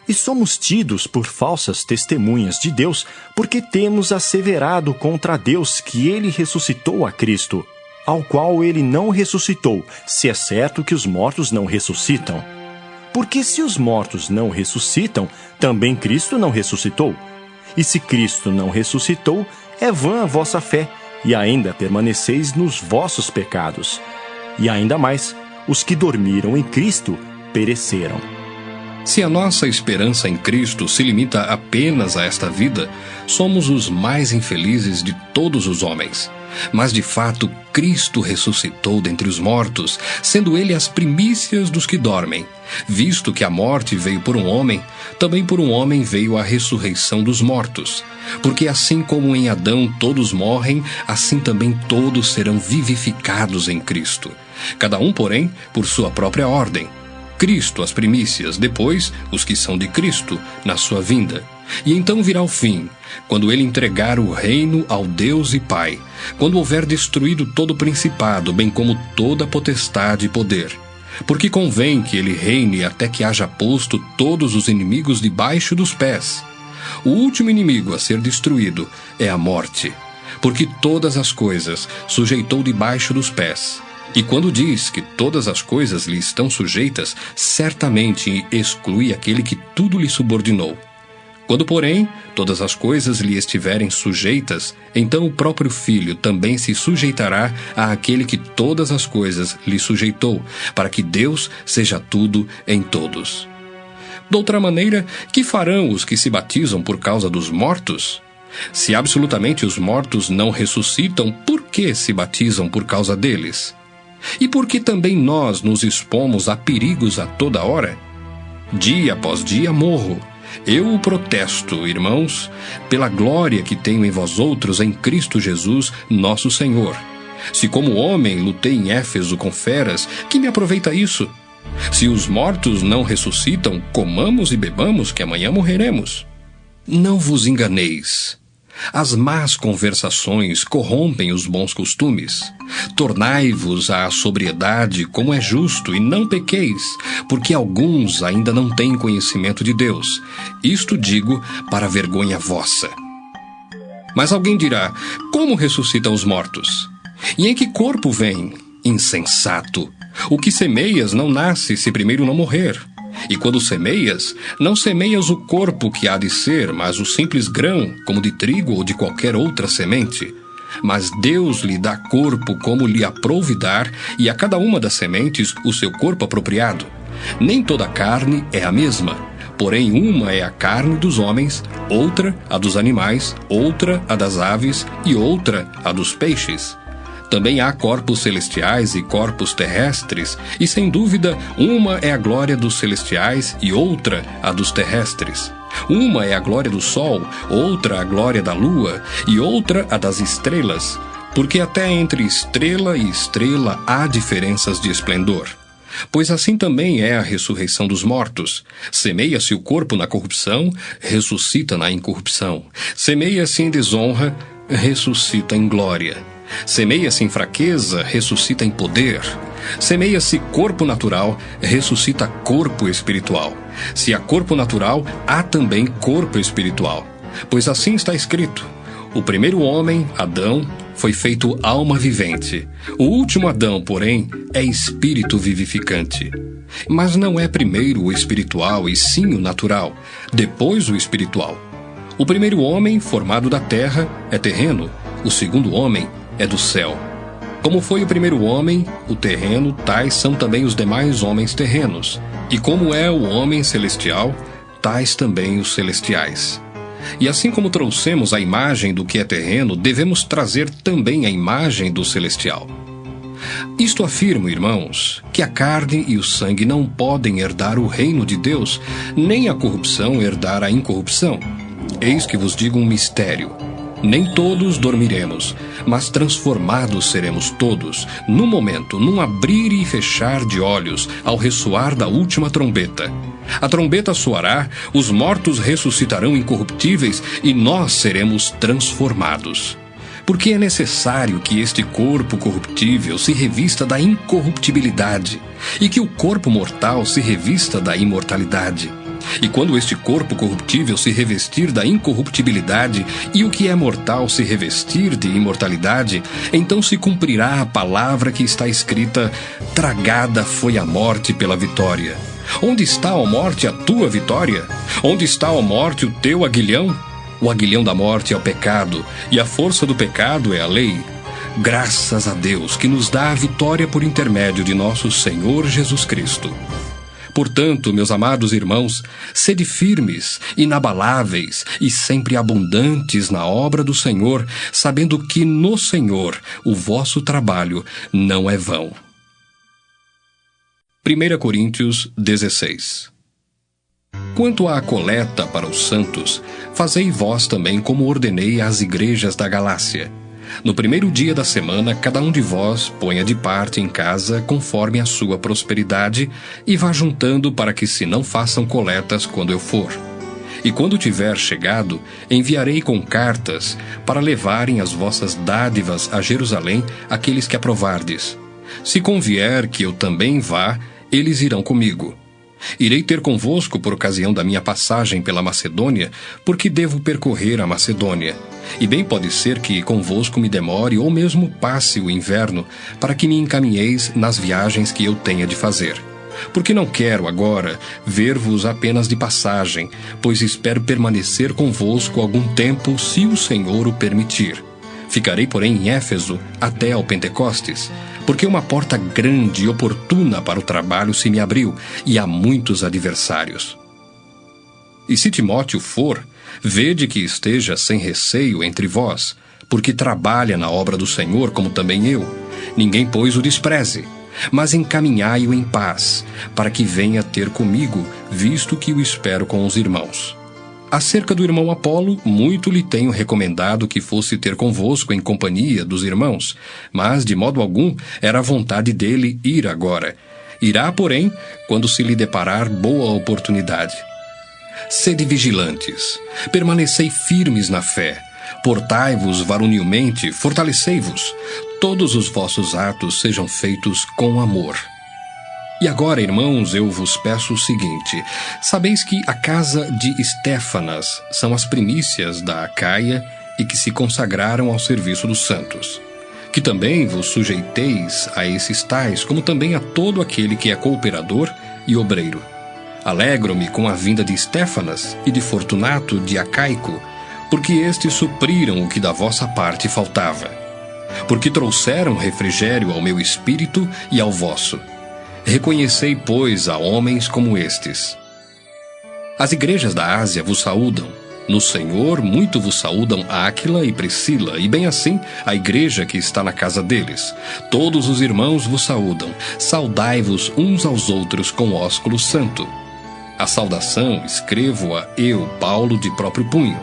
E somos tidos por falsas testemunhas de Deus, porque temos asseverado contra Deus que ele ressuscitou a Cristo, ao qual ele não ressuscitou, se é certo que os mortos não ressuscitam. Porque se os mortos não ressuscitam, também Cristo não ressuscitou. E se Cristo não ressuscitou, é vã a vossa fé, e ainda permaneceis nos vossos pecados. E ainda mais, os que dormiram em Cristo pereceram. Se a nossa esperança em Cristo se limita apenas a esta vida, somos os mais infelizes de todos os homens. Mas, de fato, Cristo ressuscitou dentre os mortos, sendo ele as primícias dos que dormem. Visto que a morte veio por um homem, também por um homem veio a ressurreição dos mortos. Porque assim como em Adão todos morrem, assim também todos serão vivificados em Cristo. Cada um, porém, por sua própria ordem. Cristo as primícias, depois os que são de Cristo, na sua vinda. E então virá o fim, quando ele entregar o reino ao Deus e Pai, quando houver destruído todo o principado, bem como toda potestade e poder. Porque convém que ele reine até que haja posto todos os inimigos debaixo dos pés. O último inimigo a ser destruído é a morte, porque todas as coisas sujeitou debaixo dos pés. E quando diz que todas as coisas lhe estão sujeitas, certamente exclui aquele que tudo lhe subordinou. Quando, porém, todas as coisas lhe estiverem sujeitas, então o próprio Filho também se sujeitará àquele que todas as coisas lhe sujeitou, para que Deus seja tudo em todos. De outra maneira, que farão os que se batizam por causa dos mortos? Se absolutamente os mortos não ressuscitam, por que se batizam por causa deles? E por que também nós nos expomos a perigos a toda hora? Dia após dia morro. Eu o protesto, irmãos, pela glória que tenho em vós outros em Cristo Jesus, nosso Senhor. Se como homem lutei em Éfeso com feras, que me aproveita isso? Se os mortos não ressuscitam, comamos e bebamos, que amanhã morreremos. Não vos enganeis. As más conversações corrompem os bons costumes. Tornai-vos à sobriedade como é justo, e não pequeis, porque alguns ainda não têm conhecimento de Deus. Isto digo para vergonha vossa. Mas alguém dirá: como ressuscitam os mortos? E em que corpo vêm? Insensato! O que semeias não nasce se primeiro não morrer. E quando semeias, não semeias o corpo que há de ser, mas o simples grão, como de trigo ou de qualquer outra semente. Mas Deus lhe dá corpo como lhe aprouve dar, e a cada uma das sementes o seu corpo apropriado. Nem toda carne é a mesma, porém uma é a carne dos homens, outra a dos animais, outra a das aves e outra a dos peixes. Também há corpos celestiais e corpos terrestres, e sem dúvida, uma é a glória dos celestiais e outra a dos terrestres. Uma é a glória do sol, outra a glória da lua, e outra a das estrelas, porque até entre estrela e estrela há diferenças de esplendor. Pois assim também é a ressurreição dos mortos. Semeia-se o corpo na corrupção, ressuscita na incorrupção. Semeia-se em desonra, ressuscita em glória. Semeia-se em fraqueza, ressuscita em poder. Semeia-se corpo natural, ressuscita corpo espiritual. Se há corpo natural, há também corpo espiritual. Pois assim está escrito: o primeiro homem, Adão, foi feito alma vivente. O último Adão, porém, é espírito vivificante. Mas não é primeiro o espiritual, e sim o natural, depois o espiritual. O primeiro homem, formado da terra, é terreno. O segundo homem é do céu. Como foi o primeiro homem, o terreno, tais são também os demais homens terrenos. E como é o homem celestial, tais também os celestiais. E assim como trouxemos a imagem do que é terreno, devemos trazer também a imagem do celestial. Isto afirmo, irmãos, que a carne e o sangue não podem herdar o reino de Deus, nem a corrupção herdar a incorrupção. Eis que vos digo um mistério. Nem todos dormiremos, mas transformados seremos todos, num momento, num abrir e fechar de olhos, ao ressoar da última trombeta. A trombeta soará, os mortos ressuscitarão incorruptíveis e nós seremos transformados. Porque é necessário que este corpo corruptível se revista da incorruptibilidade e que o corpo mortal se revista da imortalidade. E quando este corpo corruptível se revestir da incorruptibilidade e o que é mortal se revestir de imortalidade, então se cumprirá a palavra que está escrita: tragada foi a morte pela vitória. Onde está, ó morte, a tua vitória? Onde está, ó morte, o teu aguilhão? O aguilhão da morte é o pecado, e a força do pecado é a lei. Graças a Deus que nos dá a vitória por intermédio de nosso Senhor Jesus Cristo. Portanto, meus amados irmãos, sede firmes, inabaláveis e sempre abundantes na obra do Senhor, sabendo que no Senhor o vosso trabalho não é vão. 1 Coríntios 16. Quanto à coleta para os santos, fazei vós também como ordenei às igrejas da Galácia. No primeiro dia da semana, cada um de vós ponha de parte em casa conforme a sua prosperidade e vá juntando para que se não façam coletas quando eu for. E quando tiver chegado, enviarei com cartas para levarem as vossas dádivas a Jerusalém aqueles que aprovardes. Se convier que eu também vá, eles irão comigo. Irei ter convosco por ocasião da minha passagem pela Macedônia, porque devo percorrer a Macedônia. E bem pode ser que convosco me demore ou mesmo passe o inverno, para que me encaminheis nas viagens que eu tenha de fazer. Porque não quero agora ver-vos apenas de passagem, pois espero permanecer convosco algum tempo, se o Senhor o permitir. Ficarei, porém, em Éfeso até ao Pentecostes, porque uma porta grande e oportuna para o trabalho se me abriu, e há muitos adversários. E se Timóteo for, vede que esteja sem receio entre vós, porque trabalha na obra do Senhor como também eu. Ninguém, pois, o despreze, mas encaminhai-o em paz, para que venha ter comigo, visto que o espero com os irmãos. Acerca do irmão Apolo, muito lhe tenho recomendado que fosse ter convosco em companhia dos irmãos, mas de modo algum era a vontade dele ir agora. Irá, porém, quando se lhe deparar boa oportunidade. Sede vigilantes, permanecei firmes na fé, portai-vos varonilmente, fortalecei-vos, todos os vossos atos sejam feitos com amor. E agora, irmãos, eu vos peço o seguinte: sabeis que a casa de Estéfanas são as primícias da Acaia e que se consagraram ao serviço dos santos. Que também vos sujeiteis a esses tais, como também a todo aquele que é cooperador e obreiro. Alegro-me com a vinda de Estéfanas e de Fortunato de Acaico, porque estes supriram o que da vossa parte faltava. Porque trouxeram refrigério ao meu espírito e ao vosso. Reconhecei, pois, a homens como estes. As igrejas da Ásia vos saúdam. No Senhor muito vos saúdam Áquila e Priscila, e bem assim a igreja que está na casa deles. Todos os irmãos vos saúdam. Saudai-vos uns aos outros com ósculo santo. A saudação escrevo-a eu, Paulo, de próprio punho.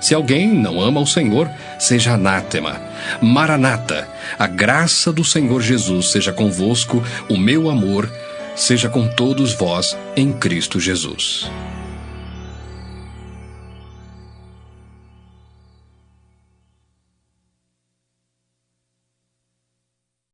Se alguém não ama o Senhor, seja anátema. Maranata, a graça do Senhor Jesus seja convosco, o meu amor seja com todos vós em Cristo Jesus.